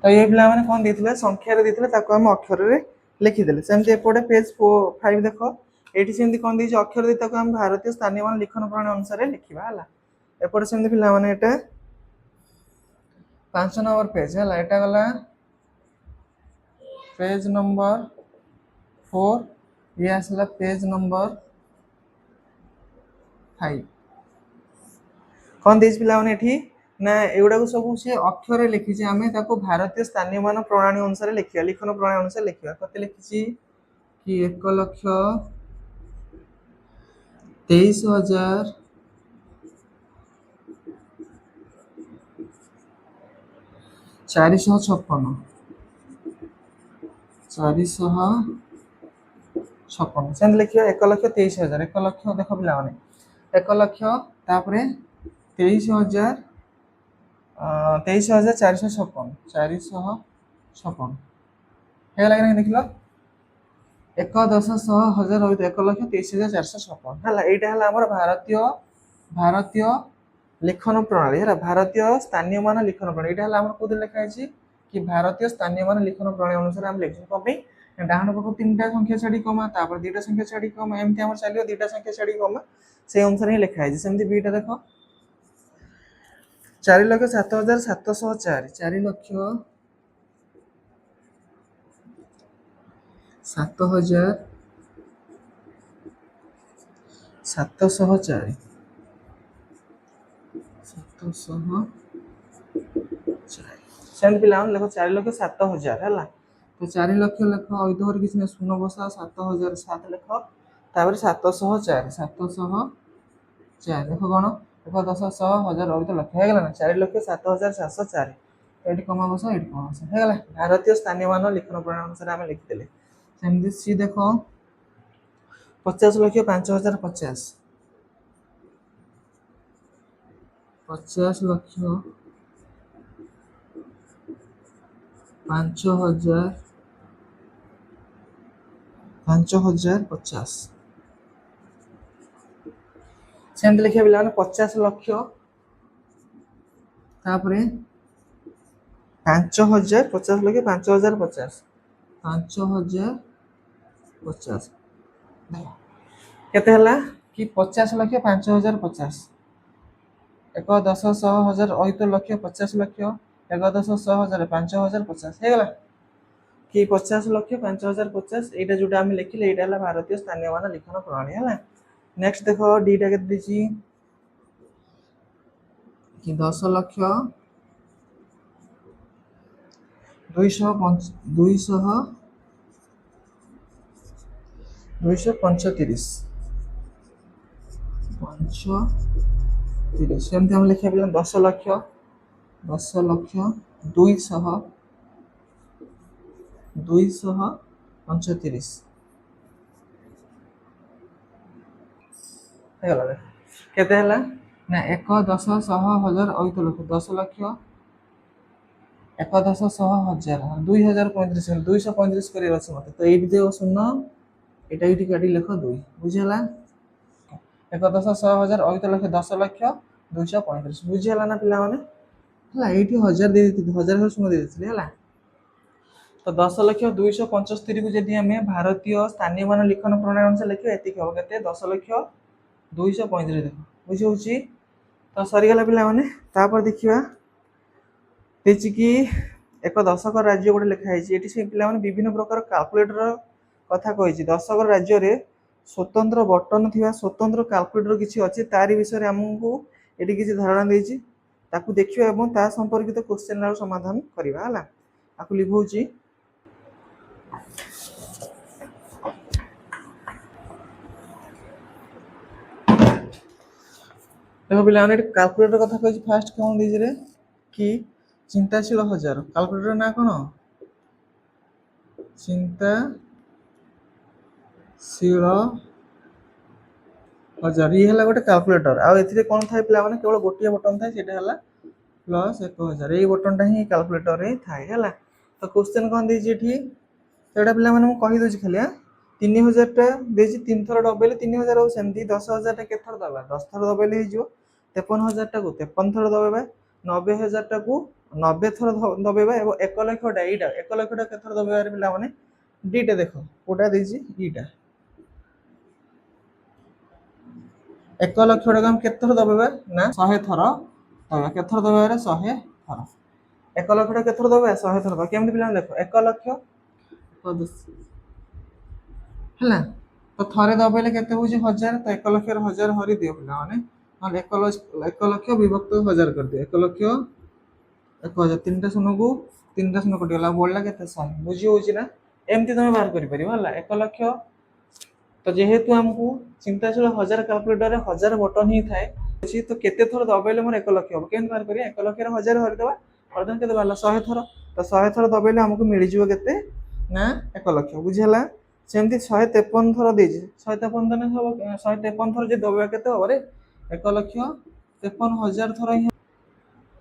तो ये पे कौन देते संख्यार देते आम अक्षर लिखिदे सेमती एपटे पेज 5 देख ये सेमती कौन दे अक्षर दे आम भारतीय स्थानीय मान लिखन प्रणाली अनुसार लिखा है एपटे सेमती पे 5 नंबर पेज है यहाँ गला पेज नंबर 4 ये आसला पेज नंबर 5 कौन दे पे ना एगुड़ा सब सी अक्षर लिखी आम भारतीय स्थानीय मान प्रणाली अनुसार लिखा लिखन प्रणाली अनुसार लिखा कत लिखी कि 1,23,000 456 से लिखिए 1,23,000 1 लक्ष देख पे 1 लक्ष 23,000 456 है देख लो 1,10,000 रही 1,23,456 है यहाँ भारतीय लिखन प्रणाली है भारतीय स्थानीय मान लिखन प्रणाली यहाँ कौन लिखाई कि भारतीय स्थानीय मान लिखन प्रणाली अनुसार आम लिखु कौन डाण पटू 3टा संख्या छाड़ी कमा 2टा संख्या छाड़ी कमा एमती आम चलो 2टा संख्या छाड़ी कमा से अनुसार ही लिखाई सेमती बीटा देख 4,07,704 4,07,704 सेमती पे लिख 4,07,000 है तो 4 लक्ष लिख ऐदर किसी ना 0 बसा 7,007 लिख 704 देख कौन 1,10,000 रही लक्ष है 4,07,704 ଏଠି କମା ବସ ଏଠି କମା ବସ ହେଇଗଲା। ଭାରତୀୟ ସ୍ଥାନୀୟ ମାନ ଲିଖନ ପ୍ରଣାଳୀ ଅନୁସାରେ ଆମେ ଲେଖିଦେଲେ। ସେମିତି ସି ଦେଖ 50,05,050 50,05,050 5,050 ସେମିତି ଲେଖିବା ପିଲାମାନେ 50 ଲକ୍ଷ ତାପରେ 5,000 50 ଲକ୍ଷ 5,050 5,050 କେତେ ହେଲା କି 50 ଲକ୍ଷ 5,050 ଏକ ଦଶ ଶହ ହଜାର ଅୟୁତ ଲକ୍ଷ 50 ଲକ୍ଷ ଏକ ଦଶ ଶହ ହଜାର 5,050 ହେଇଗଲା କି 50 ଲକ୍ଷ 5,050 ଏଇଟା ଯୋଉଟା ଆମେ ଲେଖିଲେ ଏଇଟା ହେଲା ଭାରତୀୟ ସ୍ଥାନୀୟ ମାନ ଲିଖନ ପ୍ରଣାଳୀ ହେଲା। ନେକ୍ସଟ ଦେଖ ଡିଟା କେତେ ଦେଇଛି କି 10 ଲକ୍ଷ 235 ସେମିତି ଆମେ ଲେଖିବା ପିଲା 10 ଲକ୍ଷ 235 ହେଇଗଲା କେତେ ହେଲା ନା 1 10 ଶହ ହଜାର ଅୟୁତ ଲକ୍ଷ 10 ଲକ୍ଷ 1 10 ଶହ ହଜାର 2,035 235 କରିବାର ଅଛି ମତେ ତ ଏଇଠି ଦେବ ଶୂନ ଏଇଟା ଏଇଠି କାଟି ଲେଖ 2 ବୁଝିହେଲା 1 10 ଶହ ହଜାର ଅୟୁତ ଲକ୍ଷ 10 ଲକ୍ଷ 235 ବୁଝିହେଲା ନା ପିଲାମାନେ ହେଲା ଏଇଠି 1000 ଦେଇଦେଇଥିଲି 1000 ଶୂନ ଦେଇଦେଇଥିଲି ହେଲା ତ 10 ଲକ୍ଷ 275 କୁ ଯଦି ଆମେ ଭାରତୀୟ ସ୍ଥାନୀୟ ମାନ ଲିଖନ ପ୍ରଣାଳୀ ଅନୁସାରେ ଲେଖିବା ଏତିକି ହବ କେତେ 10 ଲକ୍ଷ 235 ଦେଖ ବୁଝି ହଉଛି ତ ସରିଗଲା ପିଲାମାନେ ତାପରେ ଦେଖିବା ଦେଇଛି କି ଏକ ଦଶକ ରାଜ୍ୟ ଗୋଟେ ଲେଖା ହେଇଛି ଏଠି ସେ ପିଲାମାନେ ବିଭିନ୍ନ ପ୍ରକାର କାଲକୁଲେଟର କଥା କହିଛି ଦଶକ ରାଜ୍ୟରେ ସ୍ୱତନ୍ତ୍ର ବଟନ ଥିବା ସ୍ୱତନ୍ତ୍ର କାଲକୁଲେଟର କିଛି ଅଛି ତାରି ବିଷୟରେ ଆମକୁ ଏଠି କିଛି ଧାରଣା ଦେଇଛି ତାକୁ ଦେଖିବା ଏବଂ ତା ସମ୍ପର୍କିତ କ୍ୱେଶ୍ଚିନର ସମାଧାନ କରିବା ହେଲା ଆକୁ ଲିଭଉଛି देखो पिलाने कैलकुलेटर कथा कहि फास्ट कौन देछि रे कि चिंताशील हजार कैलकुलेटर ना कोन चिंताशील हजार ये हला गोटे कैलकुलेटर आ एथिरे कोन थाय पिला माने केवल गोटिए बटन थाय सेटा हला प्लस 1000 ए बटनटा ही कैलकुलेटर रे थाय हला तो क्वेश्चन कोन देछि एठी सेटा पिला माने कहि दोछि खाली 3,000 टा देछि 3 थर दबेले 3,000 हो सेमती 10,000 टा केथर दबा 10 थर दबेले हे जो 53,000 टा को 53 थर दबेबा 90,000 टा को 90 थर दबेबा एवं 1 लाख टा एटा 1 लाख टा केथर दबेबा रे पिला माने डीटा देखो कोटा देछि ईटा 1 लाख टा हम केथर दबेबा ना 100 थर दबा केथर दबेबा रे 100 थर 1 लाख टा केथर दबा 100 थर दबा केमति पिला देखो 1 लाख ହେଲା ତ ଥରେ ଦବେଇଲେ କେତେ ହଉଛି 1000 ତ 1 ଲକ୍ଷ ର 1000 ହରି ଦିଅ ପିଲାମାନେ ନହେଲେ 1 ଲକ୍ଷ ବିଭକ୍ତ 1000 କରିଦିଅ 1 ଲକ୍ଷ 1000 ତିନିଟା ଶୂନକୁ ତିନିଟା ଶୂନ କଟିଗଲା ବଳିଲା କେତେ 100 ବୁଝି ହଉଛି ନା ଏମିତି ତମେ ବାହାର କରିପାରିବ ହେଲା 1 ଲକ୍ଷ ତ ଯେହେତୁ ଆମକୁ ଚିନ୍ତାଶୀଳ 1000 କାଲକୁଲେଟରରେ 1000 ବଟନ ହିଁ ଥାଏ ତ କେତେ ଥର ଦବେଇଲେ ମୋର 1 ଲକ୍ଷ ହବ କେମିତି ବାହାର କରିବା 1 ଲକ୍ଷ ର 1000 ହରିଦବା ହରିଦବା କେତେ ବାହାରିଲା 100 ଥର ତ 100 ଥର ଦବେଇଲେ ଆମକୁ ମିଳିଯିବ କେତେ ନା 1 ଲକ୍ଷ ବୁଝି ହେଲା सेमती 153 थर देछि 153 थर हबो 153 थर जे दबा केते हबरे 1,53,000 थर ही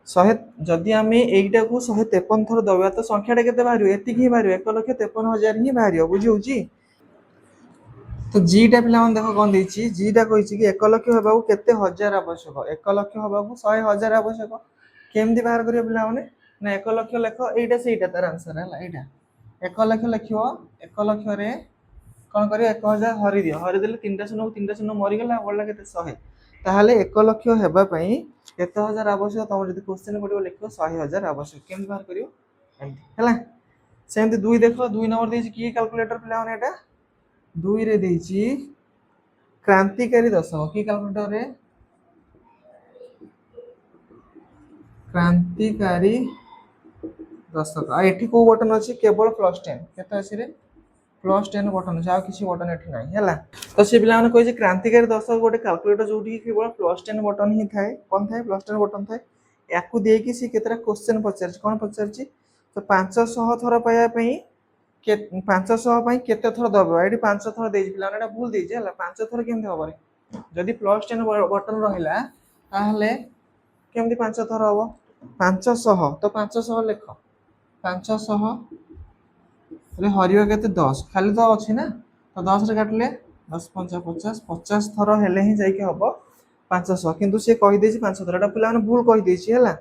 100 जदि आमे एइटा को 153 थर दबा तो संख्याटा केते बाहरियो एति ही बाहरियो 1,53,000 ही बाहरियो बुझी होची तो जी टा पिला मन देखो कोन देछि जी टा कहिछि कि 1 लक्ष हबाकू केते हजार आवश्यक 1 लक्ष हबाकू 100,000 आवश्यक केमती बाहर करियो पिला माने ना 1 लक्ष लेखो एइटा सेइटा तार आंसर हैला एइटा 1 लक्ष लेखियो 1 लक्ष रे कौन करियो 1000 हरि दियो हरि देले तीनटा शून्य मरि गेला बोलला केते 100 ताहाले 1 लक्ष हेबा पई केते हजार आवश्यक तम जदी क्वेश्चन पडियो लिखो 100,000 आवश्यक केम बाहर करियो एंती हैला सेमती 2 देखो 2 नंबर देछि की कैलकुलेटर पिला माने एटा 2 रे देछि क्रांतिकारी दशक की कैलकुलेटर रे क्रांतिकारी दशक आ एठी को बटन अछि केवल +10 केते अछि रे +10 बटन अछि आ किसी बटन एठी नाही हैला तो से पिला माने कहि क्रांतिकारी दशक गोटे कैलकुलेटर जोठी केवल +10 बटन ही थाए कोन थाए +10 बटन थाए याकू देकी सी केतरा क्वेश्चन पचार कौन पचार तो 500 थर पाइबा के 500 ପାଇଁ କେତେ ଥର ଦବ ଏଠି 5 ଥର ଦେଇଛି ପିଲାମାନେ ଏଟା ଭୁଲ ଦେଇଛି ହେଲା 5 ଥର କେମିତି ହବ ଯଦି +10 ବଟନ ରହିଲା ତାହେଲେ କେମିତି 5 ଥର ହବ 500 ତ 500 ଲେଖ 500 रे हरियो केते 10 खाली तो अछि ना तो 10 रे काटले 10 5 50 50 थर हेले ही जाई के हबो 500 किंतु से कहि देछि 500 थर एटा पिला माने भूल कहि देछि होला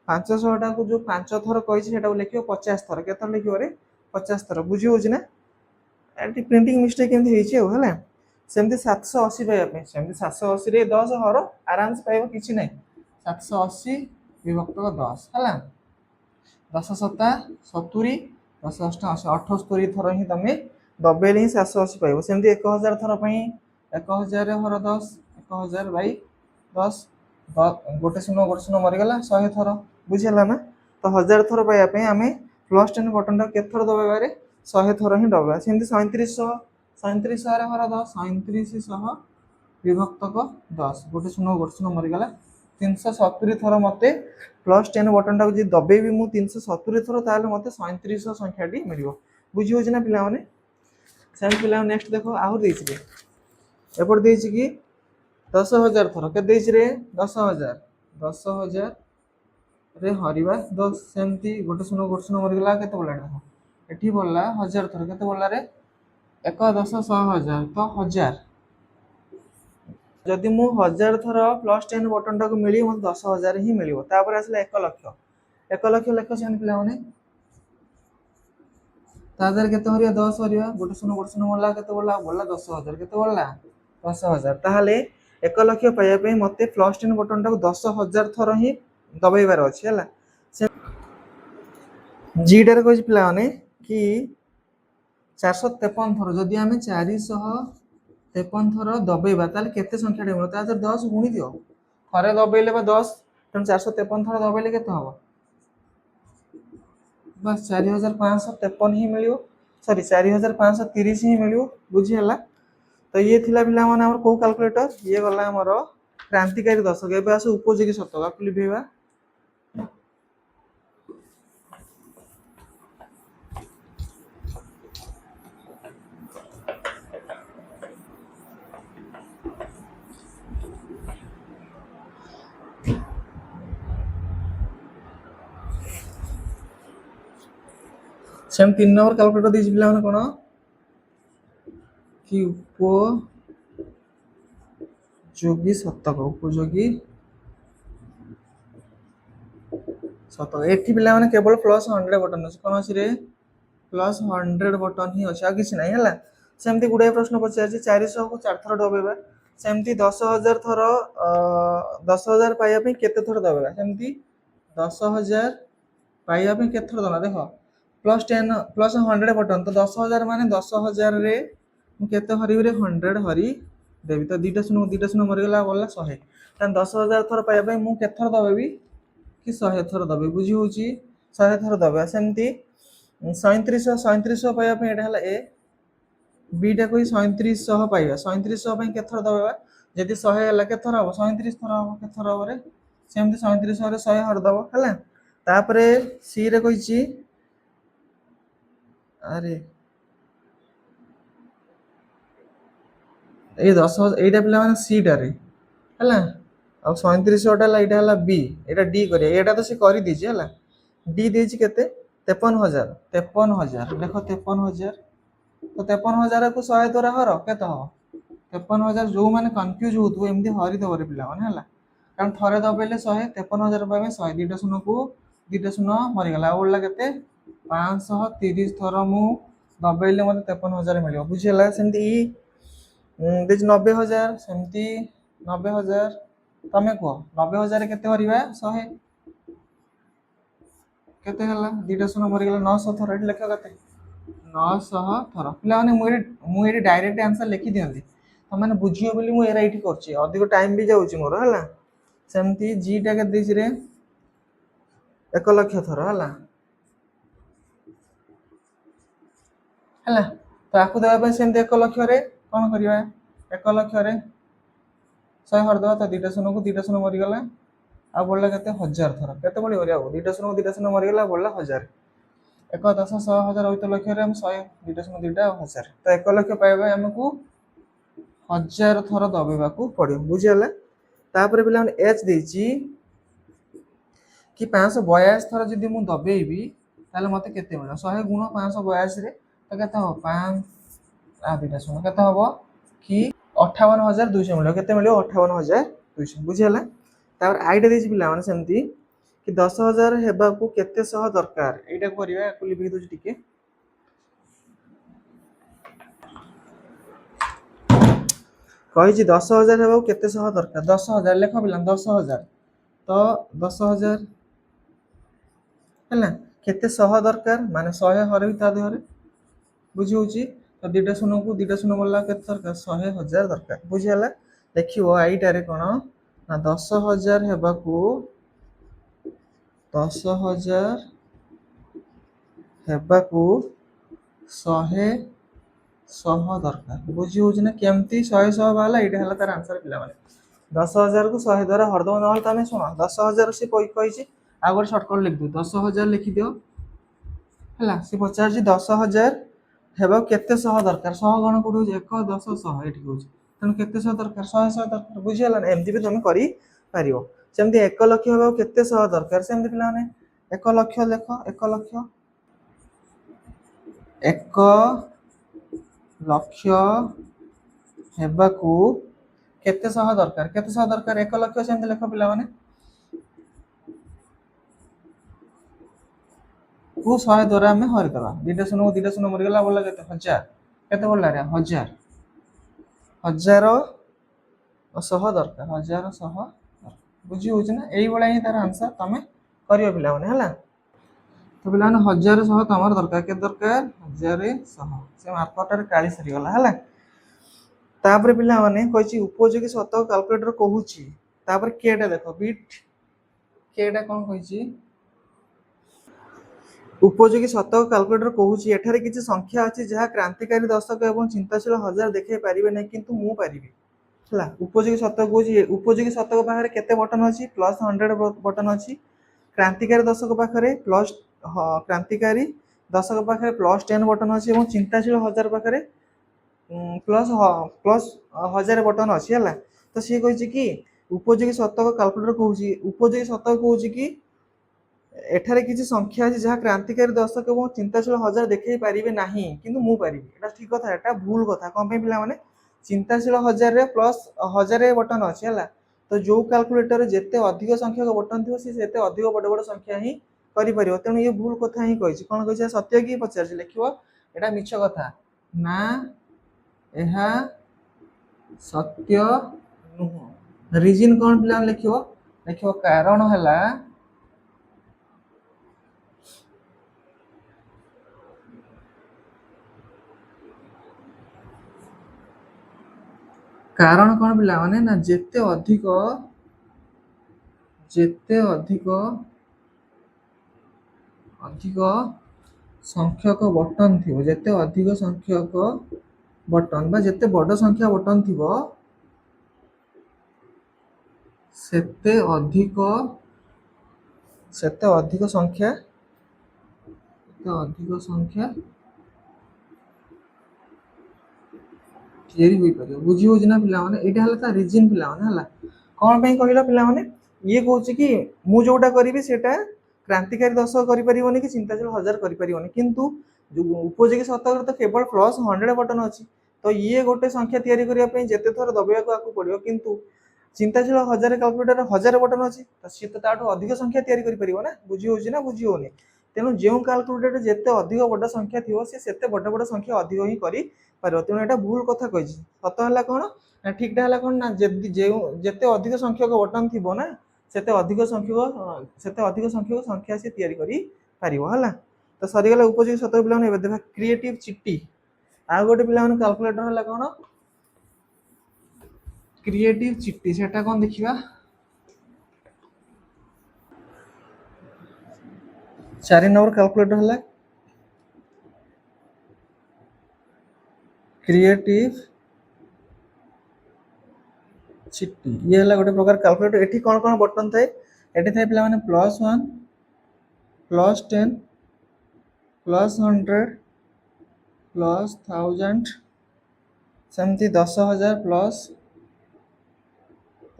500 टा को जो 5 थर कहि सेटा लिखियो 50 थर केते लिखियो रे 50 थर बुझी होछि ना एटी प्रिंटिंग मिस्टेक केमति हेछि होला सेमति 780 पाइबा पे सेमति 780 रे 10 हर आराम से पाइबो किछि नै 780 विभक्त 10 होला 10 सता 70 10 अष्टा 78 थर ही तमे दबेले ही 780 पाइबो सेमति 1000 थर पई 1000 हर 10 1000 बाई 10 गोटे शून्य मरि गला 100 थर बुझिला ना तो 1000 थर पाइबा पे हमें +10 बटन टा केत थर दबारे 100 थर ही दबा सेमति 3700 रे हर 10 3700 विभक्त 10 गोटे शून्य मरि गला 370 थर मते +10 बटन टा जे दबे भी मु 370 थर ताले मते 3700 संख्या टी मिलियो बुझी होछि ना पिला माने सेम पिला नेक्स्ट देखो आहुर देछि रे एपर देछि कि 10000 थर के देछि रे 10000 रे हरिबा 10 सेमती गोटे शून्य मरि गला केते बोला एठी बोलला 1000 थर केते बोलला रे 1 10 100,000 तो 1000 जदि मु 1000 थर +10 बटन टा को मिली म 10000 ही मिलियो तापर आसला 1 लाख लेख सेन पिला माने तादर केते हरिया 10 हरिया गोटे शून्य बोलला केते बोलला 10000 केते बोलला 10000 ताहाले 1 लाख पाइबा पे मते +10 बटन टा को 10000 थर ही दबाइबार अछि हला जी डारे कहै पिला माने कि 453 थर जदि हमें 453 थर दबाइबा ताले केते संख्या टे मिलो ता 10 गुणी दियो थरे दबाइले बा 10 तन 453 थर दबाइले केते हबो बस 4553 ही मिलियो सॉरी 4530 ही मिलियो बुझी हला तो ये थिला पिला माने हमर को कैलकुलेटर ये गला हमर क्रांतिकारी दशक एबे आसे उपयोगी शतक आपु लिखेबा सेम 3 नंबर कैलकुलेटर देछि पिला माने कोन कि उपयोगी शतक एठी पिला माने केवल +100 बटन अछि कोन अछि रे +100 बटन ही अछि आ किछ नै हला सेमति गुडे प्रश्न पचार 400 को 4 थर दबाइबा सेमति 10000 थर 10000 पाइबा पे केते थर दबाइबा सेमति 10000 पाइबा पे केते थर दबा देखो +10 +100 बटन तो 10000 माने 10000 रे मु केते हरिबे रे 100 हरि देबी तो दीटा शून्य मरि गला बोलला 100 तन 10000 थर पाइबा पे मु केते थर दबाबी कि 100 थर दबे बुझी होची 100 थर दबा सेमति 3700 पाइबा पे एटा हला ए बी टा कोई 3700 पाइबा 3700 पे केते थर दबाबा जदि 100 हला केते थर हो 37 थर हो केते थर हो रे सेमति 3700 रे 100 हर दबो हला तापरे सी रे कहिची अरे ए 10 एटा पिला माने सी टा रे हला आ 3700 टा ला एटा हला बी एटा डी करिया एटा तो से करि दिछि हला डी देछि केते 53000 देखो 53000 तो 53000 को 100 द्वारा हर केते हो 53000 जो माने कंफ्यूज होतु एमदी हरि दबरे पिला माने हला कारण थरे दबेले 100 53000 पाबे 100 दीटा शून्य को दीटा शून्य मरि गला ओला केते 530 थर मु दबेले मते 53000 मिलियो बुझिला सेमती देज 90000 सेमती 90000 तमे को 90000 केते हरिबा 100 केते हला दीटा शून्य मरि गला 900 थर एट लेखा केते 900 थर पिला माने मुई डायरेक्ट आंसर लिखि दियंती त माने बुझियो बोली मु एरा इठी करछि अधिक टाइम भी जाउछि मोर हला सेमती जी टा के देछि रे 1 लाख थर हला हला तो आकु देबा पे सेमती 1 लाख रे कोन करिवा 1 लाख रे 100 हर दवा तो दीटा शून्य को दीटा शून्य मरि गला आ बढ़ला केते 1000 थर केते बढ़ियो रे आ दुईटा शून्य मरिगला बढ़ला 1000 1 10 100 1000 होइत लक्ष रे हम 100 दुईटा शून्य दुईटा 1000 तो 1 लक्ष पाइबा हमकु 1000 थर दबेबाकू पड़ियो बुझियला तापर पिला एच देछि कि 582 थर जदि मु दबेइबी ताले मते केते मिलो 100 गुण 582 रे तो केते हो 5 आ दुईटा शून्य केते हो कि 58200 मिलो केते मिलो 58200 बुझियला तापर आईटा देछि पिला माने सेमती कि 10000 हेबाकू केते सह दरकार एटा करिया याकू लिखि दोछि टिके कहिछि 10000 हेबाकू केते सह दरकार 10000 लेख पिला 10000 तो 10000 हैला केते सह दरकार माने 100 हरबी ता देहरे बुझी होछि तो दुईटा शून्य को दुईटा शून्य बोलला केते दरकार 100,000 दरकार बुझियला देखिवो आईटा रे कोन ना 10000 हेबाकू 10000 हेबाकू 100 100 दरकार बुझी होछि ना केमती 100 100 वाला एटा हला तार आंसर पिला माने 10000 को 100 द्वारा हरदो न ताने सुनो 10000 से कोई कहिछि आ गोटे शॉर्टकट लिख दो 10000 लिखि दियो हला से पचार जी 10000 हेबा केते सह दरकार सह गण कोड हो 1 10 100 एठी होछि तन केते सह दरकार 100 100 दरकार बुझियला ना एमती भी तुम करि पारियो सेमती 1 लाख हेबा केते सह दरकार सेमती पिला माने 1 लाख लेख 1 लाख 1 लाख हेबाकू केते सह दरकार 1 लाख सेमती लेख पिला माने को 100 द्वारा हमें हरि दबा दुईटा शून्य मरिगला बोला केते 1000 केते बोलला रे 1000 1000 सह दरकार 1000 सह बुझी होछि ना एई बळा ही तार आंसर तमे करियो पिला माने हला तो पिला माने 1000 सह तमर दरकार के दरकार 1000 सह से मार्कटर काली सरी गला हला तापर पिला माने कहछि उपयोगी शतक कैलकुलेटर कहूछि तापर केटा देखो बिट केटा कोन कहछि उपयोगी शतक कैलकुलेटर कहूछि एठारे किछि संख्या अछि जहा क्रांतिकारी दशक एवं चिंताशील हजार देखाई पारिबे नै किंतु मु पारिबे हला उपयोगी शतक कहूछि उपयोगी शतक पाखरे केते बटन अछि प्लस 100 बटन अछि क्रांतिकारी दशक पाखरे प्लस क्रांतिकारी दशक पाखरे प्लस 10 बटन अछि एवं चिंताशील हजार पाखरे प्लस प्लस 1000 बटन अछि हला तो से कहछि कि उपयोगी शतक कैलकुलेटर कहूछि उपयोगी शतक कहूछि कि एठारे किछि संख्या अछि जहा क्रांतिकारी दशक एवं चिंताशील हजार देखाई पारिबे नाही किंतु मु पारिबे एटा ठीक कथा एटा भूल कथा कोन पे पिला माने चिंताशील हजार रे प्लस 1000 बटन अछि हला तो जो कैलकुलेटर जेते अधिक संख्यक बटन थिबो से सेते अधिक बड़ बड़ संख्या ही करि परिबो तेनु ये भूल कथा ही कहिछि कोन कहिछि सत्य की पचार लिखिबो एटा मिछ कथा ना एहा सत्य नुह रीजन कोन पिला लिखिबो लिखिबो कारण हला कारण कोन पिला माने ना जेते अधिक संख्यक बटन थिबो जेते अधिक संख्यक बटन बा जेते बड़ संख्या बटन थिबो सेते अधिक संख्या थियरी होई परियो बुझी होछि ना पिला माने एटा हला ता रीजन पिला माने हला कोन पे कहिलो पिला माने ये कहूछि कि मु जोटा करिवि सेटा क्रांतिकारी दशक करि परिबोनी कि चिंताशील हजार करि परिबोनी किंतु जो उपयोगी शतक तो केवल प्लस 100 बटन अछि तो ये गोटे संख्या तयारी करिया पे जेते थर दबिया को आकु पड़ियो किंतु चिंताशील हजार कैलकुलेटर 1000 बटन अछि तो सी तो ताठो अधिक संख्या तयारी करि परिबो ना बुझी होछि ना बुझी होनी तेनु जेउ कैलकुलेटर जेते अधिक बड़ संख्या थिबो से सेते बड़ बड़ संख्या अधिक ही करि पारो तेनु एटा भूल कथा कहिछि सत हला कोन ना ठीकटा हला कोन ना जेते अधिक संख्यक बटन थिबो ना सेते अधिक संख्यक संख्या से तयारी करि पारिबो हला तो सरी गला उपयोगी शतक पिला ने देखा क्रिएटिव चिट्टी आ गोटे पिला ने कैलकुलेटर हला कोन क्रिएटिव चिट्टी सेटा कोन देखिबा 4 नंबर कैलकुलेटर हला क्रिएटिव चिट्टी ये हला गोटे प्रकार कैलकुलेटर एठी कोन कोन बटन थाए एटी थाए पिला माने +1 +10 +100 +1000 सेमती 10,000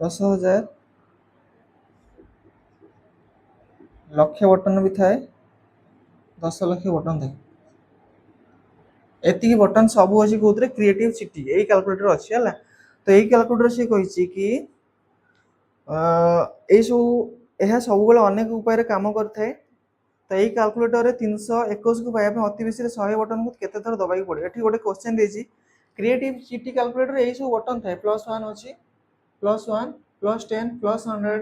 +10,000 लक्ष बटन भी थाए 10 लक्ष बटन थाए एतिकी बटन सब अच्छी कौन क्रिएटिव सिटी यही कैलकुलेटर अच्छी है तो यही कैलकुलेटर सी कही कि यह सब अनेक उपाय काम करए तो यही कैलकुलेटर 321 को पाइबा अति बेसी 100 बटन को केते थर दबाई पड़े ये गोटे क्वेश्चन देछि क्रिएटिव सिटी कैलकुलेटर यही सब बटन थाए +1 अच्छी +1 +10 +100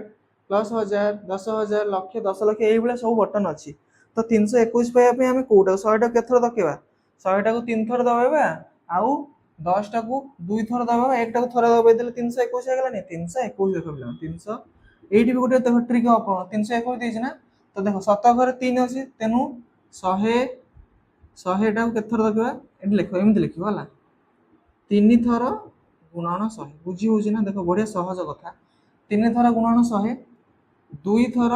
+1000 10,000 लक्ष 10 लक्ष यही सब बटन अच्छी तो 321 पाइबा आम कौटा 100 केत थर दबाइबा 100 को 3 थर दबाइबा आउ 10 टा को 2 थर दबाइबा 1 टा को थर दबाई देले 321 हो गलानी 321 देखो 300 एठी भी गोटे देखो ट्रिक 321 देछि ना तो देखो 7 घरे 3 अछि तेनु 100 टा को केत थर दबाइबा एठी लिखो एमिति लिखिबो हला 3 थर गुणन 100 बुझी होछि ना देखो बढ़िया सहज कथा 3 थर गुणन 100 2 थर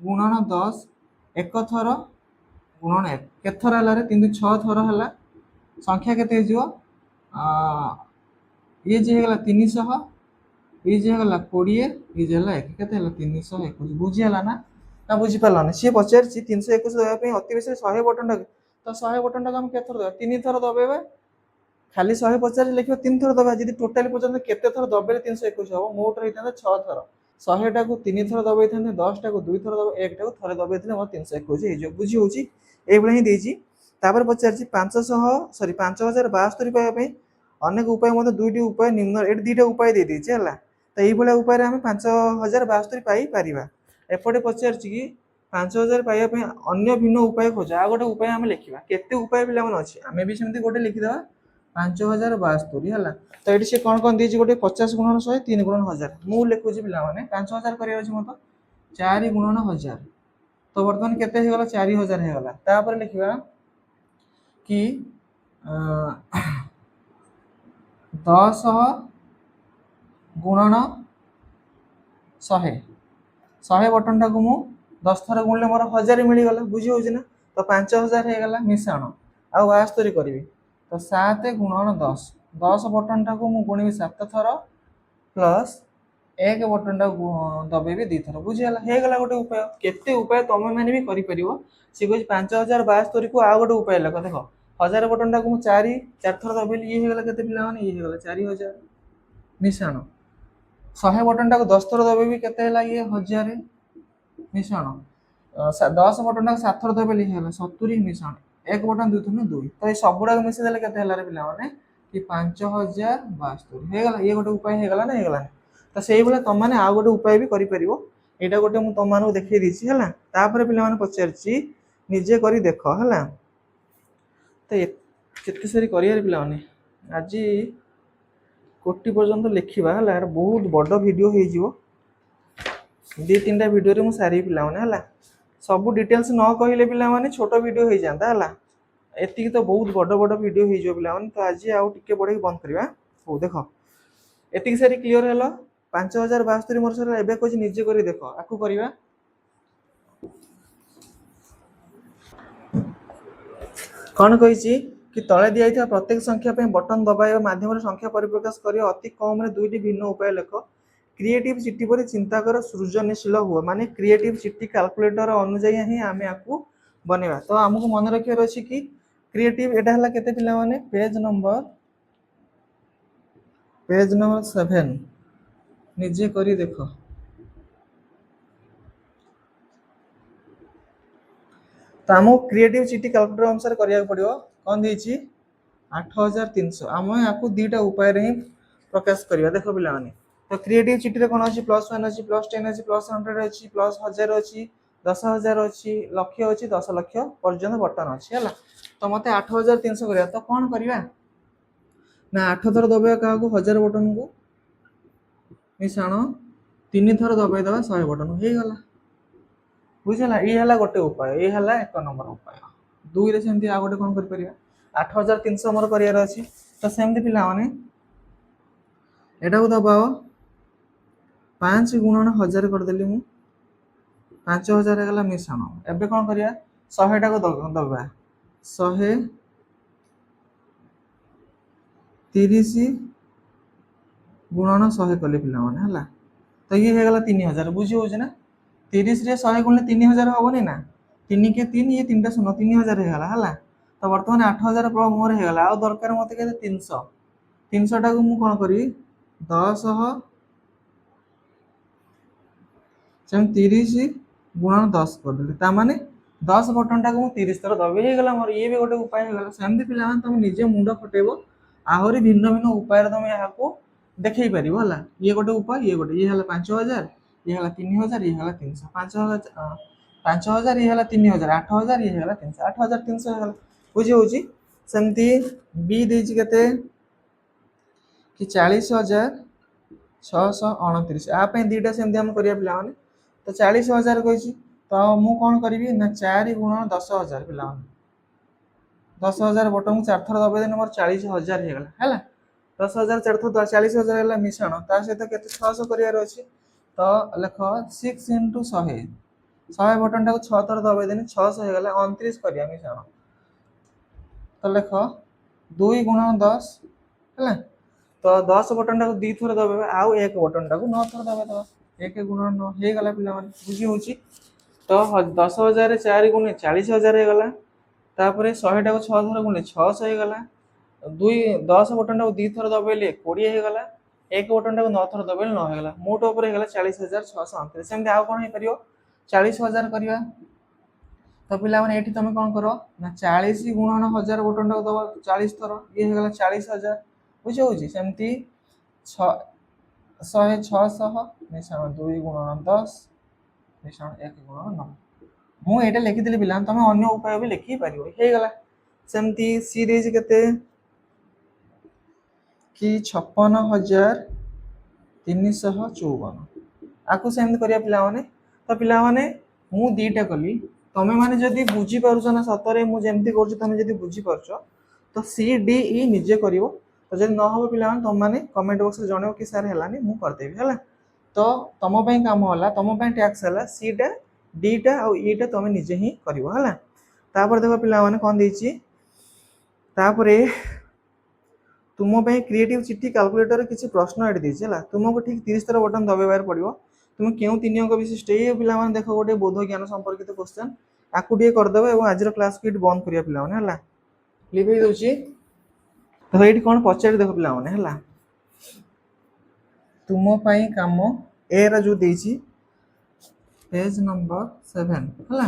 गुणन 10 1 थर गुणन 1 केत थर हला रे 3 6 थर हला संख्या केते हो जिवो ये जे हेगला 300 ये जे हेगला 20 ये जे हला 1 केते हला 321 बुझी हला ना ना बुझी पालानी सी पचार 321 दबा पे अति बेसी 100 बटन तो 100 बटन हम केत थर दबा 3 थर दबाइबा खाली 150 लिखिबो 3 थर दबा जदी टोटल पर्यंत केते थर दबाइले 321 हो मोट रहिता 6 थर 100 टा को 3 थर दबाई थाने 10 टा को 2 थर दबा 1 टा को थरे दबाई थिले मोर 321 हे जो बुझी होची ए भले ही देजी तापर पचार 500 सॉरी 5072 पाइबा पे अनेक उपाय मते दुईटी उपाय निम्न एट दुईटा उपाय दे देछि हला तो एई भले उपाय रे हम 5072 पाई परिबा एपटे पचार कि 5000 पाइबा पे अन्य भिन्न उपाय खोज आ गोटे उपाय हम लिखिबा केते उपाय पिला मन अछि हमें भी सेमति गोटे लिखि देबा 5072 हला तो एटी से कोन देछि गोटे 50 गुणन 100 3 गुणन 1000 मु लिखुछि पिला माने 5000 करिया अछि मत 4 गुणन 1000 तो वर्तमान केते हे गला 4000 हे गला तापर लिखिबा कि 10 गुणन 100 बटन टा को मु 10 थर गुणले मोर 1000 मिली गला बुझी होछि ना तो 5000 हे गला मिसाण आ 72 करबी तो 7 गुणन 10 10 बटन टा को मु गुणिबी 7 थर प्लस 1 बटन टा दबेबी 2 थर बुझी हला हे गला गोटे उपाय केते उपाय तमे माने भी करि परिबो से कोइ 5072 को आ गोटे उपाय लगा देखो 1000 बटन टा को 4 थर दबेली ये हे गला केते पिला माने ये हे गला 4000 मिसाण 100 बटन टा को 10 थर दबेबी केते हला ये 1000 मिसाण 10 बटन टा को 7 थर दबेली हे हला 70 मिसाण 1 बटन 2 थर 2 तो ये सबुडा मिसे देले केते हला रे पिला माने कि 5072 हे गला ये गोटे उपाय हे गला ना हे गला तो सेही बेला तुम माने आ गोटे उपाय भी करि परिबो एटा गोटे मु तुम मानू देखै दिछि हला तापर पिला माने पचारछि निजे करी देखो हला तो केते सारी करियर पिला माने आज कोटी पर्यंत लिखिबा हला बहुत बड़ वीडियो हे जिवो दि तीनटा वीडियो रे मु सारी पिला माने हला सब डिटेल्स न कहिले पिला माने छोटो वीडियो हे जांदा हला एति तो बहुत बड़ बड़ वीडियो हे जो पिला माने तो आज आउ टिके बडे बंद करबा हो देखो एति सारी क्लियर हलो 5072 मोर सर एबे कोछि निजे करी देखो आकु करबा कौन कही कि तले दिया प्रत्येक संख्या पे बटन दबाइबा माध्यम संख्या परिप्रकाश करियो अति कम रे दुईटी भिन्न उपाय लेख क्रिएटिव सिटी पर चिंता कर सृजनशील हुआ माने क्रिएटिव सिटी कैलकुलेटर अनुसार ही आमे आकु बनेबा तो हमको मन रखियार अछि कि क्रिएटिव एटा हला केते पिला माने पेज नंबर 7 निजे करी देखो तो आम क्रिएटिव सिटी कैलकुलेटर अनुसार करिया पड़ियो कौन देछि 8300 आम याकू दीटा उपाय रे प्रकाश करिया देखो पिला माने तो क्रिएटिव सिटी रे कोन अछि +1 अछि +10 अछि +100 अछि +1000 अछि 10000 अछि लक्ष्य अछि 10 लक्ष पर्यंत बटन अछि हला तो मते 8300 करिया तो कोन करिवा ना 8 थर दबे का को 1000 बटन को मिसाण 3 थर दबाई दबा 100 बटन हे गला बुझला ई हला गोटे उपाय ए हला एक नंबर उपाय दुई रे सेमती आ गोटे कोन कर परिया 8300 मोर करियर अछि तो सेमती पिला माने एटा को दबाओ 5 गुणन 1000 कर देली मु 5000 ହେଇଗଲା ମିଶାଣ। ଏବେ କ'ଣ କରିବା 100ଟାକୁ ଦବା 130 ଗୁଣନ 100 କଲେ ପିଲାମାନେ ହେଲା। ତ ଇଏ ହେଇଗଲା 3000 ବୁଝି ହେଉଛି ନା। 30ରେ 100 ଗୁଣିଲେ 3000 ହବନି ନା। 3 କେ 3 ଇଏ 3ଟା ଶୂନ 3000 ହେଇଗଲା ହେଲା। ତ ବର୍ତ୍ତମାନ 8000 ମୋର ହେଇଗଲା। ଆଉ ଦରକାର ମୋତେ କେତେ 300। 300ଟାକୁ ମୁଁ କ'ଣ କରିବି 10 ସେମିତି 30 ଗୁଣନ 10 କରିଦେଲି। ତାମାନେ 10 ବଟନଟାକୁ ମୁଁ 30 ଥର ଦବି ହେଇଗଲା ମୋର। ଇଏ ବି ଗୋଟେ ଉପାୟ ହେଇଗଲା। ସେମିତି ପିଲାମାନେ ତମେ ନିଜେ ମୁଣ୍ଡ ଖଟେଇବ, ଆହୁରି ଭିନ୍ନ ଭିନ୍ନ ଉପାୟରେ ତମେ ଏହାକୁ ଦେଖେଇ ପାରିବ ହେଲା। ଇଏ ଗୋଟେ ଉପାୟ, ଇଏ ଗୋଟେ। ଇଏ ହେଲା 5000, ଇଏ ହେଲା 3000, ଇଏ ହେଲା 300। 5000 ଇଏ ହେଲା 3000, 8000 ଇଏ ହେଲା 300, 8300 ହେଇଗଲା। ବୁଝି ହଉଛି। ସେମିତି ବି ଦେଇଛି କେତେ କି 40,629। ଆ ପାଇଁ ଦୁଇଟା ସେମିତି ଆମେ କରିବା ପିଲାମାନେ। ତ 40,000 କହିଛି, ତ ମୁଁ କ'ଣ କରିବି ନା 4 ଗୁଣନ 10,000 ପିଲାମାନେ। 10,000 ବଟନକୁ 4 ଥର ଦବେଇ ଦେଲେ ମୋର 40,000 ହେଇଗଲା ହେଲା। 10,000 4 ଥର 40,000 ହେଲା ମିଶାଣ। ତା ସହିତ କେତେ 600 କରିବାର ଅଛି। ତ ଲେଖ 6 × 100। 100 ବଟନଟାକୁ 6 ଥର ଦବେଇ ଦେଲେ 600 ହେଇଗଲା। 29 କରିବା ମିଶାଣ। ତ ଲେଖ 2 ଗୁଣନ 10 ହେଲା। ତ 10 ବଟନଟାକୁ 2 ଥର ଦବେଇବା, ଆଉ 1 ବଟନଟାକୁ 9 ଥର ଦବେଇଦେବା। 1 ଗୁଣନ 9 ହେଇଗଲା ପିଲାମାନେ। ବୁଝି ହେଉଛି। ତ 10,000ରେ 4 ଗୁଣିଲେ 40,000 ହେଇଗଲା। ତାପରେ 100ଟାକୁ 6 ଥର ଗୁଣିଲେ 600 ହେଇଗଲା। 10 ବଟନଟାକୁ 2 ଥର ଦବେଇଲେ 20 ହେଇଗଲା। 1 ବଟନଟାକୁ 9 ଥର ଦବେଇଲେ 9 ହେଇଗଲା। ମୋଟ ଉପରେ ହେଇଗଲା 40,629। ସେମିତି ଆଉ କ'ଣ ହେଇପାରିବ 40,000 କରିବା। ତ ପିଲାମାନେ ଏଇଠି ତମେ କ'ଣ କର ନା 40 ଗୁଣନ 1000 ବଟନଟାକୁ ଦବ 40 ଥର। ଇଏ ହେଇଗଲା 40,000। ବୁଝି ହେଉଛି। ସେମିତି 100 600 ମିଶାଣ 2 ଗୁଣନ 10 ମିଶାଣ 1 ଗୁଣନ 9। ମୁଁ ଏଇଟା ଲେଖିଥିଲି ପିଲାମାନେ, ତମେ ଅନ୍ୟ ଉପାୟ ବି ଲେଖିପାରିବ। ହେଇଗଲା। ସେମିତି ସି ଦେଇଛି କେତେ କି 56,354। ଆକୁ ସେମିତି କରିବା ପିଲାମାନେ। ତ ପିଲାମାନେ ମୁଁ ଦୁଇଟା କଲି, ତମେ ମାନେ ଯଦି ବୁଝିପାରୁଛ ନା ସତରେ ମୁଁ ଯେମିତି କରୁଛି ତମେ ଯଦି ବୁଝିପାରୁଛ ତ ସି ଡି ଇ ନିଜେ କରିବ। ତ ଯଦି ନ ହେବ ପିଲାମାନେ ତମମାନେ କମେଣ୍ଟ ବକ୍ସରେ ଜଣେଇବ କି ସାର୍ ହେଲାନି, ମୁଁ କରିଦେବି ହେଲା। ତ ତମ ପାଇଁ କାମ ହେଲା, ତମ ପାଇଁ ଟ୍ୟାକ୍ସ ହେଲା ସିଟା ଡିଟା ଆଉ ଇଟା ତମେ ନିଜେ ହିଁ କରିବ ହେଲା। ତାପରେ ଦେଖ ପିଲାମାନେ କ'ଣ ଦେଇଛି, ତାପରେ ତୁମ ପାଇଁ କ୍ରିଏଟିଭ୍ ଚିଠି କାଲକୁଲେଟର କିଛି ପ୍ରଶ୍ନ ଏଠି ଦେଇଛି ହେଲା। ତୁମକୁ ଠିକ୍ 30 ଥର ବଟନ ଦବାଇବାକୁ ପଡ଼ିବ। ତୁମେ କେଉଁ 3 ଅଙ୍କ ବିଶିଷ୍ଟ, ଏଇ ପିଲାମାନେ ଦେଖ ଗୋଟେ ବୋଧ ଜ୍ଞାନ ସମ୍ପର୍କିତ କ୍ୱେଶ୍ଚନ୍, ଆକୁ ଟିକେ କରିଦେବ ଏବଂ ଆଜିର କ୍ଲାସ୍କୁ ଏଠି ବନ୍ଦ କରିବା ପିଲାମାନେ ହେଲା। ଲିଭେଇ ଦେଉଛି। ତ ଏଇଠି କ'ଣ ପଚାରି ଦେଖ ପିଲାମାନେ ହେଲା। ତୁମ ପାଇଁ କାମ ଏର ଯେଉଁ ଦେଇଛି ପେଜ ନମ୍ବର 7 ହେଲା।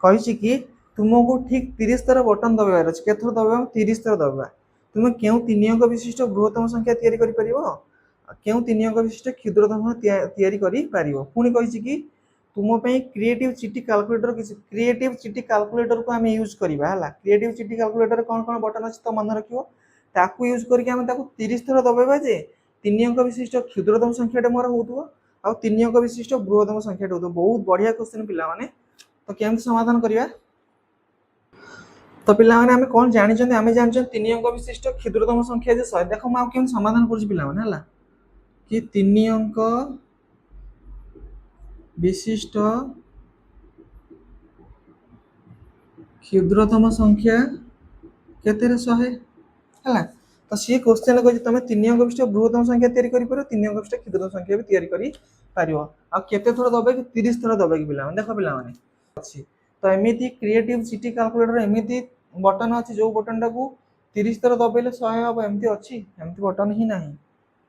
କହିଛି କି ତୁମକୁ ଠିକ୍ 30 ଥର ବଟନ ଦବାଇବାର ଅଛି। କେତେ ଥର ଦବାଇବା 30 ଥର ଦବାଇବା। ତୁମେ କେଉଁ 3 ଅଙ୍କ ବିଶିଷ୍ଟ ବୃହତ୍ତମ ସଂଖ୍ୟା ତିଆରି କରିପାରିବ, କେଉଁ 3 ଅଙ୍କ ବିଶିଷ୍ଟ କ୍ଷୁଦ୍ରତମ ତିଆରି କରିପାରିବ। ପୁଣି କହିଛି କି ତୁମ ପାଇଁ କ୍ରିଏଟିଭ୍ ଚିଠି କାଲକୁଲେଟର କିଛି, କ୍ରିଏଟିଭ୍ ଚିଠି କାଲକୁଲେଟରକୁ ଆମେ ୟୁଜ୍ କରିବା ହେଲା। କ୍ରିଏଟିଭ୍ ଚିଠି କାଲକୁଲେଟର କ'ଣ କ'ଣ ବଟନ ଅଛି ତ ମନେ ରଖିବ। ତାକୁ ୟୁଜ୍ କରିକି ଆମେ ତାକୁ 30 ଥର ଦବାଇବା ଯେ 3 ଅଙ୍କ ବିଶିଷ୍ଟ କ୍ଷୁଦ୍ରତମ ସଂଖ୍ୟାଟା ମୋର ହେଉଥିବ ଆଉ 3 ଅଙ୍କ ବିଶିଷ୍ଟ ବୃହତ୍ତମ ସଂଖ୍ୟାଟା ହେଉଥିବ। ବହୁତ ବଢ଼ିଆ କ୍ୱେଶ୍ଚନ୍ ପିଲାମାନେ। ତ କେମିତି ସମାଧାନ କରିବା। ତ ପିଲାମାନେ ଆମେ କ'ଣ ଜାଣିଛନ୍ତି, ଆମେ ଜାଣିଛନ୍ତି 3 ଅଙ୍କ ବିଶିଷ୍ଟ କ୍ଷୁଦ୍ରତମ ସଂଖ୍ୟା ଯେ 100। ଦେଖ ମୁଁ ଆଉ କେମିତି ସମାଧାନ କରୁଛି ପିଲାମାନେ ହେଲା। କି 3 ଅଙ୍କ ବିଶିଷ୍ଟ କ୍ଷୁଦ୍ରତମ ସଂଖ୍ୟା କେତେରେ 100 ହେଲା। ତ ସିଏ କ୍ୱେଶ୍ଚନ୍ କହିଛି ତମେ 3 ଅଙ୍କ ବିଶିଷ୍ଟ ବୃହତ୍ତମ ସଂଖ୍ୟା ତିଆରି କରିପାରିବ, 3 ଅଙ୍କ ବିଶିଷ୍ଟ କ୍ଷୁଦ୍ର ସଂଖ୍ୟା ବି ତିଆରି କରିପାରିବ। ଆଉ କେତେ ଥର ଦବେ କି 30 ଥର ଦବେ କି ପିଲାମାନେ। ଦେଖ ପିଲାମାନେ ଅଛି। ତ ଏମିତି କ୍ରିଏଟିଭ୍ ଚିଠି କାଲକୁଲେଟର ଏମିତି ବଟନ ଅଛି ଯୋଉ ବଟନଟାକୁ 30 ଥର ଦବେଇଲେ 100 ହେବ, ଏମିତି ଅଛି। ଏମିତି ବଟନ ହିଁ ନାହିଁ।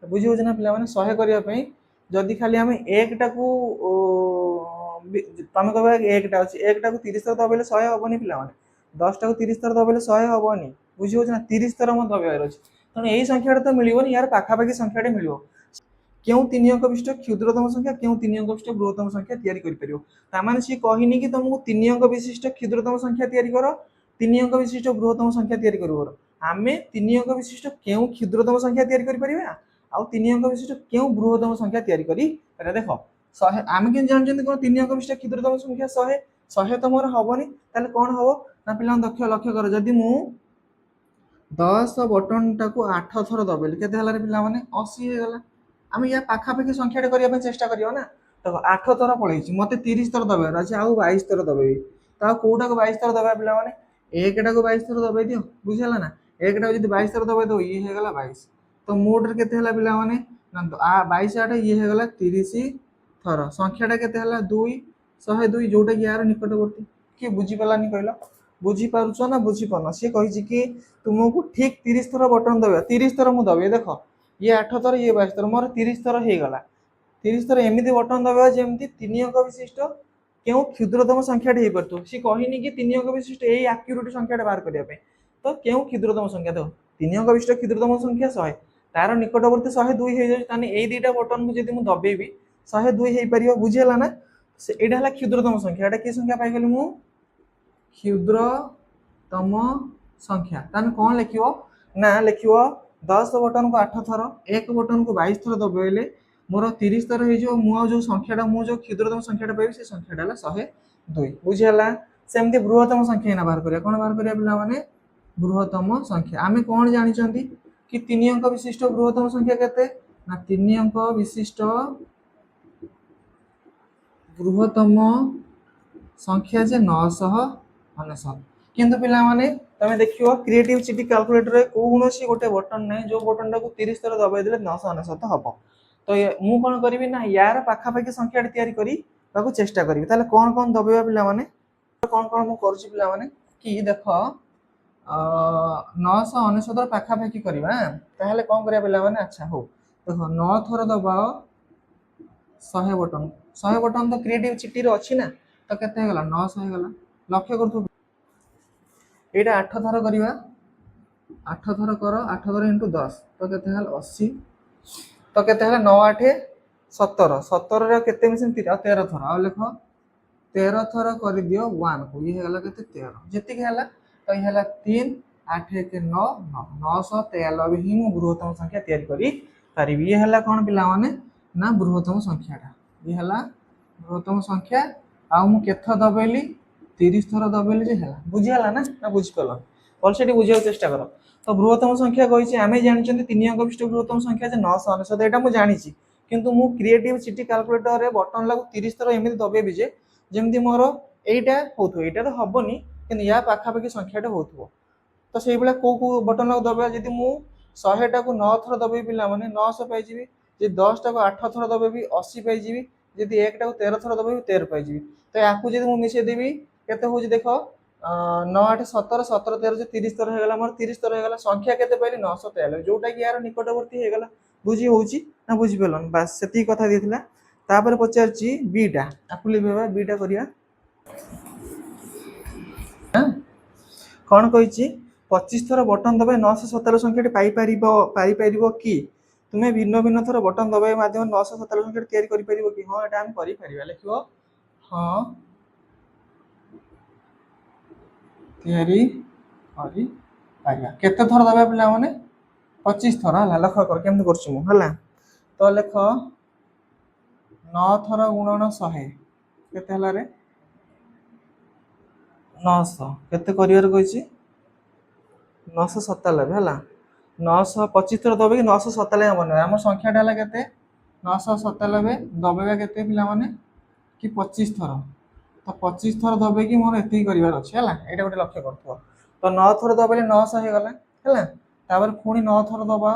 ବୁଝି ହେଉଛି ନା ପିଲାମାନେ। 100 କରିବା ପାଇଁ ଯଦି ଖାଲି ଆମେ ଏକଟାକୁ ତମେ କହିବା ଏକଟା ଅଛି, ଏକଟାକୁ 30 ଥର ଦବେଇଲେ 100 ହେବନି ପିଲାମାନେ। 10ଟାକୁ 30 ଥର ଦବେଇଲେ 100 ହେବନି। ବୁଝି ହେଉଛି ନା। 30 ଥର ମୋତେ ଦବେଇବାର ଅଛି। ତେଣୁ ଏଇ ସଂଖ୍ୟାଟା ତ ମିଳିବନି, ୟାର ପାଖାପାଖି ସଂଖ୍ୟାଟେ ମିଳିବ। କେଉଁ 3 ଅଙ୍କ ବିଶିଷ୍ଟ କ୍ଷୁଦ୍ରତମ ସଂଖ୍ୟା, କେଉଁ 3 ଅଙ୍କ ବିଶିଷ୍ଟ ବୃହତ୍ତମ ସଂଖ୍ୟା ତିଆରି କରିପାରିବ। ତାମାନେ ସିଏ କହିନି କି ତମକୁ 3 ଅଙ୍କ ବିଶିଷ୍ଟ କ୍ଷୁଦ୍ରତମ ସଂଖ୍ୟା ତିଆରି କର, 3 ଅଙ୍କ ବିଶିଷ୍ଟ ବୃହତ୍ତମ ସଂଖ୍ୟା ତିଆରି କରିବ। ଆମେ 3 ଅଙ୍କ ବିଶିଷ୍ଟ କେଉଁ କ୍ଷୁଦ୍ରତମ ସଂଖ୍ୟା ତିଆରି କରିପାରିବା ଆଉ 3 ଅଙ୍କ ବିଶିଷ୍ଟ କେଉଁ ବୃହତ୍ତମ ସଂଖ୍ୟା ତିଆରି କରିପାରିବା। ଦେଖ 100 ଆମେ କେମିତି ଜାଣିଛନ୍ତି କ'ଣ 3 ଅଙ୍କ ବିଶିଷ୍ଟ କ୍ଷୁଦ୍ରତମ ସଂଖ୍ୟା 100। 100 ତ ମୋର ହବନି। ତାହେଲେ କ'ଣ ହବ ନା ପିଲାମାନେ ଲକ୍ଷ୍ୟ କର, ଯଦି ମୁଁ 10 ବଟନଟାକୁ 8 ଥର ଦବେଇଲି କେତେ ହେଲା ପିଲାମାନେ 80 ହେଇଗଲା। ଆମେ ୟା ପାଖାପାଖି ସଂଖ୍ୟାଟେ କରିବା ପାଇଁ ଚେଷ୍ଟା କରିବା ନା। ଦେଖ 8 ଥର ପଳେଇଛି ମତେ 30 ଥର ଦବାର ଅଛି ଆଉ 22 ଥର ଦବେଇବି ତ ଆଉ କୋଉଟାକୁ 22 ଥର ଦବା ପିଲାମାନେ ଏକଟାକୁ 22 ଥର ଦବେଇ ଦିଅ ବୁଝିହେଲା ନା ଏକଟାକୁ ଯଦି 22 ଥର ଦବେଇ ଦବ ଇଏ ହେଇଗଲା 22 ତ ମୋଟରେ କେତେ ହେଲା ପିଲାମାନେ ନା 22 8 ଇଏ ହେଇଗଲା 30 ଥର ସଂଖ୍ୟାଟା କେତେ ହେଲା 2 102 ଯୋଉଟା କି ୟାର ନିକଟବର୍ତ୍ତୀ କିଏ ବୁଝିପାରିଲାନି କହିଲ ବୁଝିପାରୁଛ ନା ବୁଝିପାରୁନ ସିଏ କହିଛି କି ତୁମକୁ ଠିକ 30 ଥର ବଟନ ଦବା 30 ଥର ମୁଁ ଦବି ଦେଖ ଇଏ 8 ଥର ଇଏ 22 ଥର ମୋର 30 ଥର ହେଇଗଲା 30 ଥର ଏମିତି ବଟନ ଦବା ଯେମିତି 3 ଅଙ୍କ ବିଶିଷ୍ଟ କେଉଁ କ୍ଷୁଦ୍ରତମ ସଂଖ୍ୟାଟି ହେଇପାରୁଥିବ ସିଏ କହିନି କି 3 ଅଙ୍କ ବିଶିଷ୍ଟ ଏଇ ଆକ୍ୟୁରେଟ ସଂଖ୍ୟାଟା ବାହାର କରିବା ପାଇଁ ତ କେଉଁ କ୍ଷୁଦ୍ରତମ ସଂଖ୍ୟା ଦେଖ 3 ଅଙ୍କ ବିଶିଷ୍ଟ କ୍ଷୁଦ୍ରତମ ସଂଖ୍ୟା 100 ତାର ନିକଟବର୍ତ୍ତୀ 102 ହେଇଯାଉଛି ତାହେଲେ ଏଇ ଦିଟା ବଟନକୁ ଯଦି ମୁଁ ଦବେଇବି 102 ହେଇପାରିବ ବୁଝିହେଲା ନା ଏଇଟା ହେଲା କ୍ଷୁଦ୍ରତମ ସଂଖ୍ୟା ଏଟା କି ସଂଖ୍ୟା ପାଇଗଲି ମୁଁ କ୍ଷୁଦ୍ରତମ ସଂଖ୍ୟା ତାହେଲେ କଣ ଲେଖିବ ନା ଲେଖିବ 10 ବଟନକୁ 8 ଥର 1 ବଟନକୁ 22 ଥର ଦବେଇଲେ ମୋର 30 ଥର ହେଇଯିବ ମୁଁ ଆଉ ଯୋଉ ସଂଖ୍ୟାଟା ମୁଁ ଯୋଉ କ୍ଷୁଦ୍ରତମ ସଂଖ୍ୟାଟା ପାଇବି ସେ ସଂଖ୍ୟାଟା ହେଲା 102 ବୁଝିହେଲା ସେମିତି ବୃହତ୍ତମ ସଂଖ୍ୟା ଏଇନା ବାହାର କରିବା କଣ ବାହାର କରିବା ପିଲାମାନେ ବୃହତ୍ତମ ସଂଖ୍ୟା ଆମେ କଣ ଜାଣିଛନ୍ତି कि 3 अंक विशिष्ट बृहत्तम संख्या केते ना 3 अंक विशिष्ट बृहत्तम संख्या जे 999 किंतु पिला माने तमे देखियो क्रिएटिव सिटी कैलकुलेटर रे कोनोसी गोटे बटन नै जो बटन टाको 30 थर दबाई देले 999 हबो तो मु कोन करबी ना यार पाखा पाखी संख्या तयारी करी ताको चेष्टा करबी ताले कोन दबेबा पिला माने कोन मु करछि पिला माने कि देखो 999 पाखापाखि करवा ताहले कौन करिया पिला माने अच्छा हो देखो 9 थर दबाओ 100 बटन तो क्रिएटिव चिट्टी रे अछि ना तो केते हे गला 900 हे गला लक्ष्य करथु एटा 8 थर करवा 8 थर कर 8 थर * 10 तो केते हल 80 तो केते हल 9 8 17 17 रे केते मिशन 13 थर आ लेखो 13 थर कर दियो 1 को ये हे गला केते 13 जेति के हला तो ये 3 8 1 9 993 ही मु बृहत्तम संख्या तैयारी करी पारिबी ये हला कोन पिला माने ना बृहत्तम संख्याटा ये हला बृहत्तम संख्या आ मु केथ दबेली 30 थर दबेली जे हला बुझी हला ना बुझी पलो ऑलरेडी बुझिया चेष्टा करो तो बृहत्तम संख्या कहिछि आमे जानिचंती 3 अंक विशिष्ट बृहत्तम संख्या जे 999 एटा मु जानिछि किंतु मु क्रिएटिव सिटी कैलकुलेटर रे बटन लागू 30 थर एमिति दबेबी जे जेमति मोर एइटा होथो एइटा तो हबनी किंतु या पाखापाखि संख्याटा होथो तो से बेला को बटन लागू दबा जदि मु 100 टा को 9 थर दबेबी पिला माने 900 पाई जीवी जे 10 टा को 8 थर दबेबी 80 पाई जीवी जदि 1 टा को 13 थर दबेबी 13 पाई जीवी तो याकू जदि मु मिसे देबी केते होजी देखो 9 8 17 17 13 जे 30 थर हेगला मोर 30 थर हेगला संख्या केते पाइली 993 जोटा कि यार निकटवर्ती हेगला बुझी होउची ना बुझी पेलन बस सेती कथा दिथिला तापर पचारची बीटा आकु लिबेबा बीटा करिया कौन कही 25 थर बटन दबाई 997 संख्या पाई कि तुम्हें भिन्न भिन्न थर बटन दबाई माध्यम 997 संख्या तैयारी करि परिबो कि हां एटा हम करि परिबा लिखिबो हां तैयारी करि परिबा केते थर दबा पिला माने 25 थर हला लख कर केमति करछि मु हला तो लेख 9 थर गुणन 100 केते हला रे 900 केते करियर कहिछि 997 है 925 थर दबे 997 हम आम संख्याटा है केते 997 दबेगा केते पिला माने कि 25 थर तो 25 थर दबे कि मोर एति करिवार अछि हला एटा गोटे लक्ष्य करथो तो 9 थर दबेले 900 हे गला हला तापर पुणी 9 थर दबा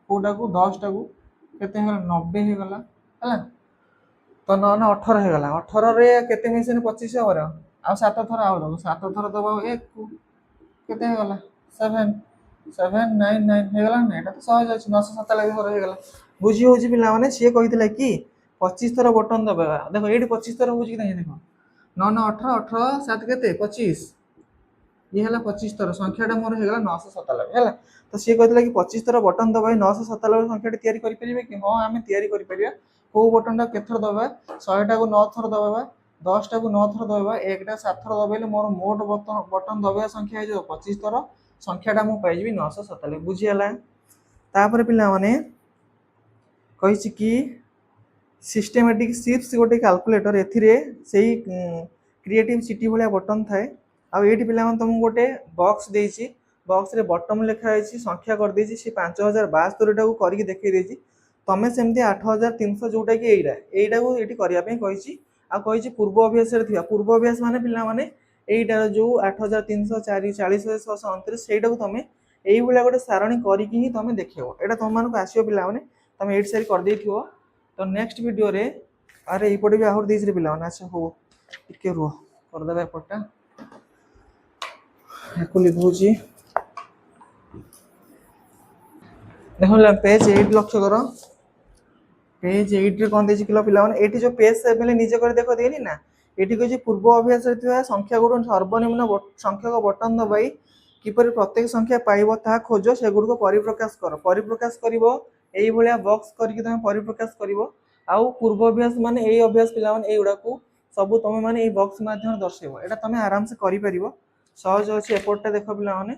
कोटा को 10 टा को केते हे 90 हे गला हला तो 9 9 18 हे गला 18 रे केते मिशन 25 और आ 7 थर आ 7 थर दबा 1 को केते हे गला 7 799 हे गला ना एटा तो सहज अछि 997 थर हे गला बुझी होजी पिला माने से कहितला कि 25 थर बटन दबा देखो एठी 25 थर होजी कि नहीं देखो 9 9 18 18 7 केते 25 ये हला 25 थर संख्याटा मोर हे गला 997 हला तो से कहितला कि 25 थर बटन दबाई 997 संख्याटा तयारी करि परिबे कि हां आमे तयारी करि परिबा को बटनटा केथर दबा 100 टा को 9 थर दबाबा 10 टा को 9 थर दबाबा 1 टा 7 थर दबाइले मोर मोट बटन दबाया संख्या हे जो 25 थर संख्याटा मु पाइ जिवि 997 बुझी हला तापर पिला माने कहिछि कि सिस्टमैटिक शिफ्ट्स गोटे कैलकुलेटर एथिरे सेही क्रिएटिव सिटी भलिया बटन थाए आ एठी पिला मन तुम गोटे बॉक्स देछि बॉक्स रे बॉटम लिखा है संख्या कर देछि से 5072 टा को करके देखै देछि तमें सेमती 8300 जोटा कि एटा को ये करने पूर्व अभ्यास पूर्व अभ्यास माने पिला माने एटार जो 8300 4 40 629 सेटा को तुम यही गोटे सारणी करके ही तुम देखो यहाँ तुम मानक आसो पिला माने तुम 8 सारी कर देथिबो तो नेक्स्ट वीडियो रे अरे एपटे भी आहुर देइछ पिला माने अच्छा हो टिके रुह कर देबा एपटा याको लिखुची देखो पेज 8 लक्ष्य कर पेज 8 रे कोन देछि किलो पिला माने एठी जो पेज 7 ले निजे कर देखो देनी ना एठी कहछि पूर्व अभ्यास रे थिबा संख्या गुण सर्वनिम्न संख्या को बटन दबाई किपर प्रत्येक संख्या पाइबो ता खोजो से गुड को परिप्रकाश करिवो एही भलिया बॉक्स करके तुम परिप्रकाश करिवो आउ पूर्व अभ्यास माने एही अभ्यास पिला माने एही उडा को सब तुम माने एही बॉक्स माध्यम दर्शेबो एटा तुम आराम से करि परिबो सहज अछि एपोर्टटा देखो पिला माने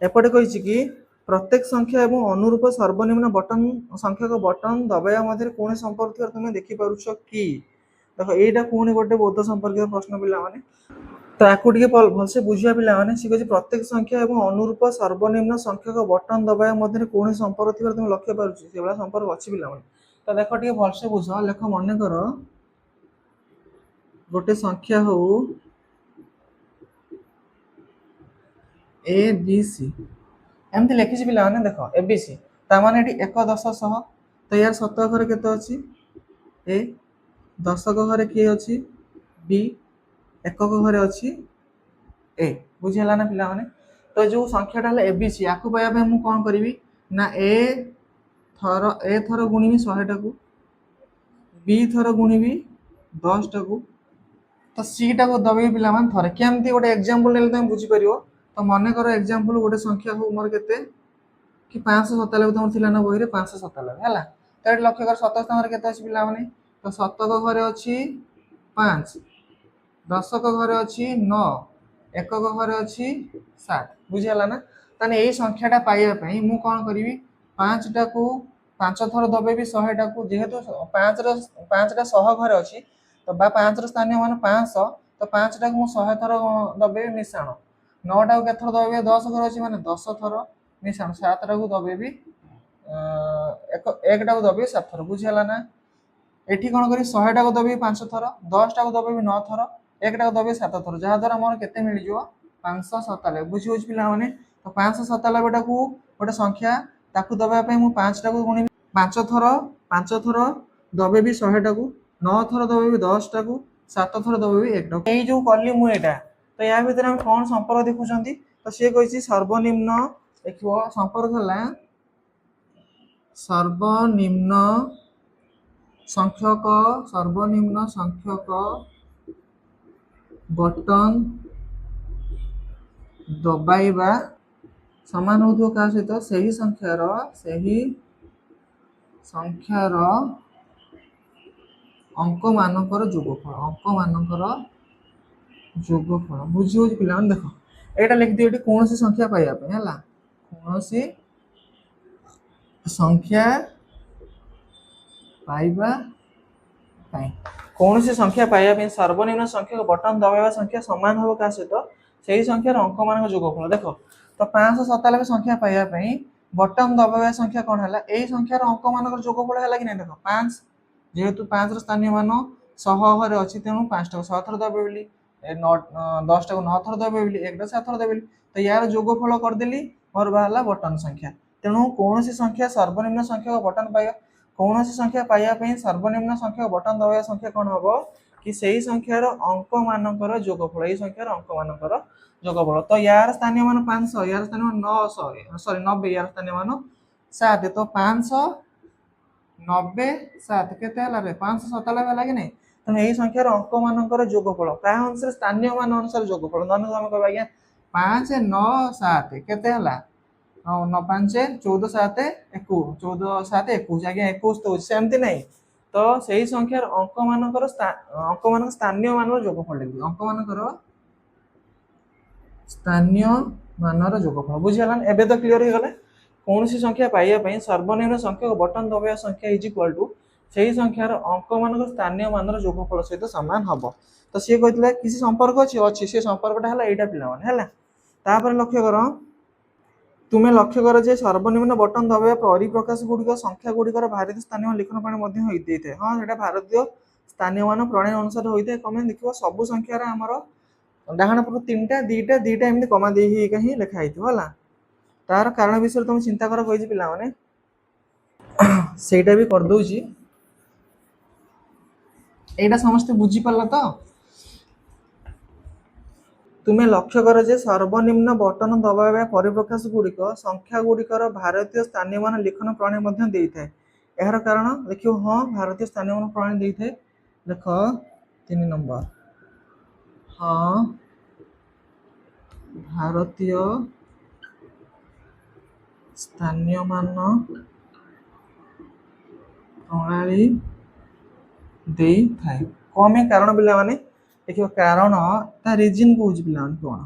एपटे कहछि कि प्रत्येक संख्या एवं अनुरूप सर्वनिम्न बटन संख्या को बटन दबाया मध्य कौन संपर्क तुम देखि पारुछ कि देखो एटा कौन गोटे बोध संपर्कित प्रश्न पिला माने तो आपको भलसे बुझिया पिला माने सी कहछि प्रत्येक संख्या एवं अनुरूप सर्वनिम्न संख्या को बटन दबाया मध्य कौन संपर्क तुम लक्ष्य पारुछ से वाला संपर्क अछि पिला माने तो देखो टिके भलसे बुझ लेख मन कर गोटे संख्या हो ए बी सी एमती लिखी पिला माने देख एबीसी ताने ये 1 10 100 तो यार शतक घरे केते अछि ए दशक घरे किए अछि बी एकक घरे अछि ए बुझिला ना पिला माने तो जो संख्याटा हला एबीसी याकू पाया पे मु कोन करबी ना ए थर गुणिबी 100 टाकू बी थर गुणिबी 10 टाकू तो सी टा को दबे पिला मान थरे केमती गोटे एग्जांपल ले तुम बुझी परियो तो मन कर एग्जांपल गोटे संख्या हो मोर केते कि 597 तुम थिला ना बही रे 597 हैला तो एट लक्ष्य कर 27 नंबर केते अछि पिला माने तो शतक घरे अछि 5 दशक घरे अछि 9 एकक घरे अछि 7 बुझिला ना ताने एई संख्याटा पाइया पई मु कोन करबी 5 टा को 5 थर दबेबी 100 टा को जेहेतु 5 टा 100 घरे अछि तो बा 5 रो स्थानीय मान 500 तो 5 टा को 100 थर दबेबी मिसाण 9 टा को केथर दबेबी 10 घरे अछि माने 10 थर मिसाण 7 टा को दबेबी एक टा को दबेबी 7 थर बुझिला ना एठी कोन करी 100 टा को दबेबी 5 थर 10 टा को दबेबी 9 थर एक टा को दबेबी 7 थर जहा द्वारा मोर केते मिल जिवो 597 बुझि होछ पिला माने तो 597 टा को गोटे संख्या ताकू दबा पे मु 5 टा को गुणी 5 थर दबेबी 100 टा को 9 थर दबेबी 10 टा को 7 थर दबेबी 1 टा एई जो करली मु एटा तो या भीतर हम कोन संपर्क देखुचंती तो से कहिछि सर्वनिम्न देखिबो संपर्क हला सर्वनिम्न संख्यक बटन दबाइबा समान होतो का सहित सही संख्यार अंक मानकर जोगफल बुझी हो पिला देख एटा लिख दियो एटी कौन सी संख्या पाइबा पे हला कौन सी संख्या पाइबा पाई कौन सी संख्या पाइबा पे सर्वनिम्न संख्या बटन दबाइबा संख्या समान हो का सहित सही संख्यार अंक मान जोगफल देख तो 597 संख्या पाइबा पे बटन दबाइबा संख्या कौन है यही संख्यार अंक मान जोगफल है कि नहीं देख 5 जेहेतु 5 स्थानीय मान 100 घरे अच्छी तेणु 5 टा 100 थर दबेबी 10 टा 9 थर दबेबी 1 टा 7 थर दबेबी तो यार जोगफल करदेली मोर बाहला बटन संख्या तेणु कौन सी संख्या सर्वनिम्न संख्या बटन पाइबा कौन सी संख्या पाइबा पे सर्वनिम्न संख्या बटन दबाइबा संख्या कौन हम कि सही संख्यार अंक मानकर जोगफल यही संख्यार अंक मानकर जोगफल तो यार स्थानीय मान 500 यार स्थानीय मान 900 सॉरी 90 यार स्थानीय मान 7 तो 500 90 7 केते हला रे 597 हला कि नहीं तो यही संख्यार अंक मानकर जोगफल का अनुसार स्थानीय मान अनुसार जोगफल नन हम कहबा आज्ञा 5 9 7 केते हला 9 5 14 7 21 14 7 21 आज्ञा 21 तो सेमती नहीं तो सही संख्यार अंक मानकर स्थानीय मानर जोगफल लिखि अंक मानकर स्थानीय मानर जोगफल बुझिगला एबे तो क्लियर हो गले कौन सी संख्या पाइबा पे सर्वनिम्न संख्या बटन दबाइबा संख्या इज इक्वल टू सही संख्यार अंक मानक स्थानीय मानर जोगफल सहित समान हबो तो सी कहथिला किसी संपर्क अछि से संपर्कटा हला एटा पिला माने हला तापर लक्ष्य करो ତୁମେ ଲକ୍ଷ୍ୟ କର ଯେ ସର୍ବନିମ୍ନ ବଟନ ଦବାଇବା ପରିପ୍ରକାଶ ଗୁଡ଼ିକ ସଂଖ୍ୟା ଗୁଡ଼ିକର ଭାରତୀୟ ସ୍ଥାନୀୟ ଲିଖନ ପ୍ରଣାଳୀ ମଧ୍ୟ ହୋଇଯାଇଥାଏ। ହଁ ସେଇଟା ଭାରତୀୟ ସ୍ଥାନୀୟ ମାନ ପ୍ରଣାଳୀ ଅନୁସାରେ ହୋଇଥାଏ। କମେ ଦେଖିବ ସବୁ ସଂଖ୍ୟାରେ ଆମର ଡାହାଣ ପଟୁ 3ଟା 2ଟା ଏମିତି କମା ଦେଇ ହେଇକା ହିଁ ଲେଖା ହେଇଥିବ ହେଲା। ତାର କାରଣ ବିଷୟରେ ତମେ ଚିନ୍ତା କର କହିଛି ପିଲାମାନେ, ସେଇଟା ବି କରିଦଉଛି। ଏଇଟା ସମସ୍ତେ ବୁଝିପାରିଲ ତ? ତୁମେ ଲକ୍ଷ୍ୟ କର ଯେ ସର୍ବନିମ୍ନ ବଟନ ଦବାଇବା ପରିପ୍ରକାଶ ଗୁଡ଼ିକ ସଂଖ୍ୟା ଗୁଡ଼ିକର ଭାରତୀୟ ସ୍ଥାନୀୟ ମାନ ଲିଖନ ପ୍ରଣାଳୀ ମଧ୍ୟ ଦେଇଥାଏ। ଏହାର କାରଣ ଦେଖିବ, ହଁ ଭାରତୀୟ ସ୍ଥାନୀୟ ମାନ ପ୍ରଣାଳୀ ଦେଇଥାଏ। ଦେଖ 3 ନମ୍ବର, ହଁ ଭାରତୀୟ ସ୍ଥାନୀୟ ମାନ ପ୍ରଣାଳୀ ଦେଇଥାଏ। କଣ ପାଇଁ କାରଣ ପିଲାମାନେ ଦେଖିବ, କାରଣ ତା ରିଜିନ କହୁଛି ପିଲାମାନେ କଣ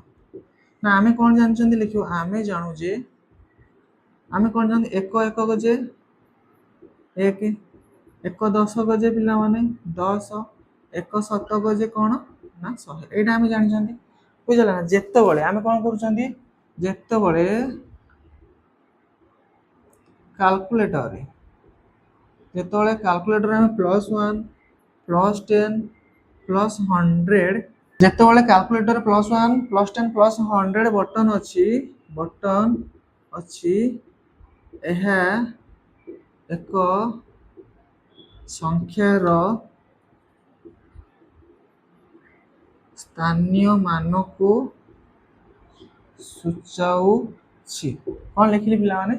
ନା, ଆମେ କଣ ଜାଣିଛନ୍ତି ଲେଖିବ, ଆମେ ଜାଣୁ ଯେ ଆମେ କଣ ଜାଣନ୍ତି, ଏକ ଏକକ ଯେ 1, ଏକ ଦଶକ ଯେ ପିଲାମାନେ 10, ଏକ ଶତକ ଯେ କଣ ନା 100। ଏଇଟା ଆମେ ଜାଣିଛନ୍ତି, ବୁଝିଲା ନା। ଯେତେବେଳେ ଆମେ କଣ କରୁଛନ୍ତି, ଯେତେବେଳେ କାଲକୁଲେଟରରେ ଆମେ +1 +10 +100, ଯେତେବେଳେ କାଲକୁଲେଟର +1 +10 +100 ବଟନ ଅଛି, ଏହା ଏକ ସଂଖ୍ୟାର ସ୍ଥାନୀୟ ମାନକୁ ସୂଚାଉଛି। କଣ ଲେଖିଲି ପିଲାମାନେ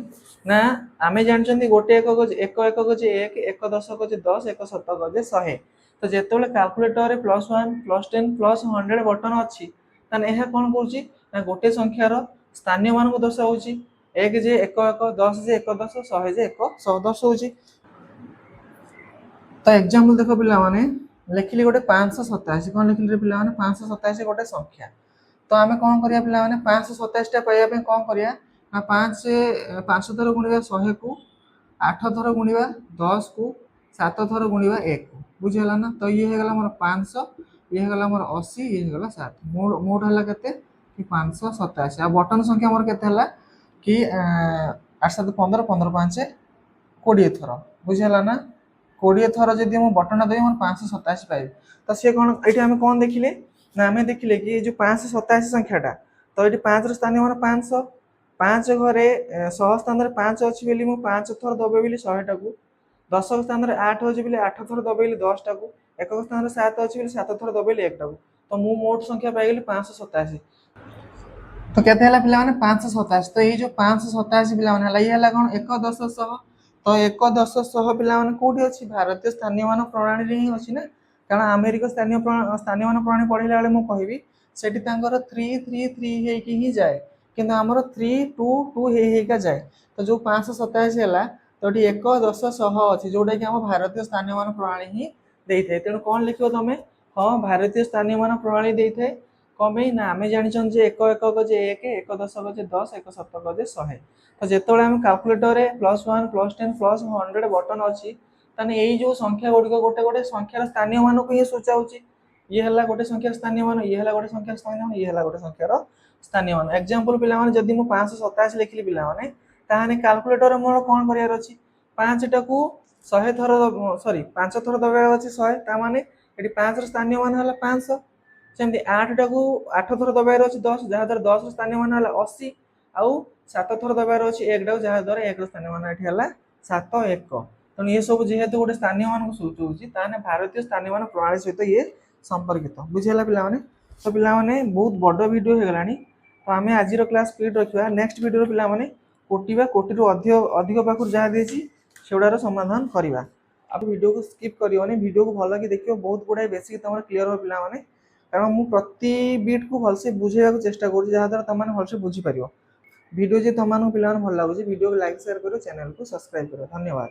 ନା, ଆମେ ଜାଣିଛନ୍ତି ଗୋଟେ ଏକକ ଏକ ଏକକ ଯେ 1, ଏକ ଦଶକ ଯେ 10, ଏକ ଶତକ ଯେ 100। ତ ଯେତେବେଳେ କାଲକୁଲେଟରରେ +1 +10 +100 ବଟନ ଅଛି, ତାହେଲେ ଏହା କଣ କରୁଛି ନା, ଗୋଟେ ସଂଖ୍ୟାର ସ୍ଥାନୀୟ ମାନଙ୍କୁ ଦର୍ଶାଉଛି। 1 ଯେ 1 1, 10 ଯେ 1 10, 100 ଯେ 1 100 ଦର୍ଶାଉଛି। ତ ଏକ୍ସାମ୍ପଲ ଦେଖ ପିଲାମାନେ, ଲେଖିଲି ଗୋଟେ 527। କଣ ଲେଖିଲି ପିଲାମାନେ, 527 ଗୋଟେ ସଂଖ୍ୟା। ତ ଆମେ କଣ କରିବା ପିଲାମାନେ, 527ଟା ପାଇବା ପାଇଁ କଣ କରିବା ନା, 5 ଥର ଗୁଣିବା 100 କୁ, 8 ଥର ଗୁଣିବା 10 କୁ, 7 ଥର ଗୁଣିବା 1 କୁ, ବୁଝିଗଲା ନା। ତ ଇଏ ହେଇଗଲା ମୋର 500, ଇଏ ହେଇଗଲା ମୋର 80, ଇଏ ହେଇଗଲା 7। ମୋଟ ହେଲା କେତେ କି 587। ଆଉ ବଟନ ସଂଖ୍ୟା ମୋର କେତେ ହେଲା କି 8 7 15, 15 5 20 ଥର, ବୁଝିଗଲା ନା। 20 ଥର ଯଦି ମୁଁ ବଟନଟା ଦେବି, ମୋର 587 ପାଇବି। ତ ସିଏ କଣ, ଏଇଠି ଆମେ କଣ ଦେଖିଲେ ନା, ଆମେ ଦେଖିଲେ କି ଏଇ ଯୋଉ 587 ସଂଖ୍ୟାଟା, ତ ଏଇଠି 5 ର ସ୍ଥାନୀୟ ମାନ 500, 5 ଘରେ 100 ସ୍ଥାନରେ 5 ଅଛି ବୋଲି ମୁଁ 5 ଥର ଦବେଇଲି 100ଟାକୁ, 10 ସ୍ଥାନରେ 8 ଅଛି ବୋଲି 8 ଥର ଦବେଇଲି 10ଟାକୁ, ଏକକ ସ୍ଥାନରେ 7 ଅଛି ବୋଲି 7 ଥର ଦବେଇଲି 1ଟାକୁ। ତ ମୁଁ ମୋଟ ସଂଖ୍ୟା ପାଇଗଲି 587। ତ କେତେ ହେଲା ପିଲାମାନେ, 587। ତ ଏଇ ଯୋଉ 587 ପିଲାମାନେ ହେଲା, ଇଏ ହେଲା କଣ, 1 10 100। ତ 1 10 100 ପିଲାମାନେ କୋଉଠି ଅଛି, ଭାରତୀୟ ସ୍ଥାନୀୟ ମାନ ପ୍ରଣାଳୀରେ ହିଁ ଅଛି ନା। କାରଣ ଆମେରିକା ସ୍ଥାନୀୟ ମାନ ପ୍ରଣାଳୀ ପଢିଲା ବେଳେ ମୁଁ କହିବି, ସେଠି ତାଙ୍କର 3 3 3 ହେଇକି ହିଁ ଯାଏ, କିନ୍ତୁ ଆମର 3 2 2 ହେଇକା ଯାଏ। ତ ଯୋଉ 587 ହେଲା, ତ ଏଠି 1 10 100 ଅଛି, ଯୋଉଟା କି ଆମ ଭାରତୀୟ ସ୍ଥାନୀୟ ମାନ ପ୍ରଣାଳୀ ହିଁ ଦେଇଥାଏ। ତେଣୁ କଣ ଲେଖିବ ତମେ, ହଁ ଭାରତୀୟ ସ୍ଥାନୀୟ ମାନ ପ୍ରଣାଳୀ ଦେଇଥାଏ। କଣ ପାଇଁ ନା, ଆମେ ଜାଣିଛନ୍ତି ଯେ ଏକ ଏକକ ଯେ 1, ଏକ ଦଶକ ଯେ 10, ଏକ ଶତକ ଯେ 100। ତ ଯେତେବେଳେ ଆମେ କାଲକୁଲେଟରରେ +1 +10 +100 ବଟନ ଅଛି, ତାହେଲେ ଏଇ ଯୋଉ ସଂଖ୍ୟା ଗୁଡ଼ିକ ଗୋଟେ ଗୋଟେ ସଂଖ୍ୟାର ସ୍ଥାନୀୟ ମାନକୁ ହିଁ ସୂଚାଉଛି। ଇଏ ହେଲା ଗୋଟେ ସଂଖ୍ୟାର ସ୍ଥାନୀୟ ମାନ, ଇଏ ହେଲା ଗୋଟେ ସଂଖ୍ୟାର ସ୍ଥାନୀୟ ମାନ, ଇଏ ହେଲା ଗୋଟେ ସଂଖ୍ୟାର ସ୍ଥାନୀୟ ମାନ। ଏକ୍ସାମ୍ପଲ ପିଲାମାନେ, ଯଦି ମୁଁ 527 ଲେଖିଲି ପିଲାମାନେ, ତାହେଲେ କାଲକୁଲେଟରରେ ମୋର କଣ କରିବାର ଅଛି, 5ଟାକୁ 100 ଥର, 5 ଥର ଦବାଇବା ଅଛି 100, ତା ମାନେ ଏଠି 5 ର ସ୍ଥାନୀୟ ମାନ ହେଲା 500। ସେମିତି 8ଟାକୁ 8 ଥର ଦବାଇବାର ଅଛି 10, ଯାହାଦ୍ୱାରା 10 ର ସ୍ଥାନୀୟ ମାନ ହେଲା 80। ଆଉ 7 ଥର ଦବାଇବାର ଅଛି 1ଟାକୁ, ଯାହାଦ୍ୱାରା 1 ର ସ୍ଥାନୀୟ ମାନ ଏଠି ହେଲା 7 1। ତେଣୁ ଏ ସବୁ ଯେହେତୁ ଗୋଟେ ସ୍ଥାନୀୟ ମାନଙ୍କୁ ସୂଚାଉଛି, ତାହେଲେ ଭାରତୀୟ ସ୍ଥାନୀୟ ମାନ ପ୍ରଣାଳୀ ସହିତ ଇଏ ସମ୍ପର୍କିତ, ବୁଝିହେଲା ପିଲାମାନେ। ତ ପିଲାମାନେ ବହୁତ ବଡ଼ ଭିଡ଼ିଓ ହେଇଗଲାଣି, ତ ଆମେ ଆଜିର କ୍ଲାସ୍ ସ୍ପିଡ୍ ରଖିବା। ନେକ୍ସଟ ଭିଡ଼ିଓରେ ପିଲାମାନେ କୋଟି ବା କୋଟିରୁ ଅଧିକ ପାଖରୁ ଯାହା ଦେଇଛି ସେଗୁଡ଼ାର ସମାଧାନ କରିବା। ଆଉ ଭିଡ଼ିଓକୁ ସ୍କିପ୍ କରିବନି, ଭିଡ଼ିଓକୁ ଭଲକି ଦେଖିବ, ବହୁତ ଗୁଡ଼ାଏ ବେସିକ୍ ତମର କ୍ଲିୟର ହେବ ପିଲାମାନେ। କାରଣ ମୁଁ ପ୍ରତି ବିଟ୍କୁ ଭଲସେ ବୁଝେଇବାକୁ ଚେଷ୍ଟା କରୁଛି, ଯାହାଦ୍ୱାରା ତମମାନେ ଭଲସେ ବୁଝିପାରିବ। ଭିଡ଼ିଓ ଯଦି ତମମାନଙ୍କୁ ପିଲାମାନେ ଭଲ ଲାଗୁଛି, ଭିଡ଼ିଓକୁ ଲାଇକ୍ ସେୟାର କରିବ, ଚ୍ୟାନେଲକୁ ସବସ୍କ୍ରାଇବ୍ କରିବ। ଧନ୍ୟବାଦ।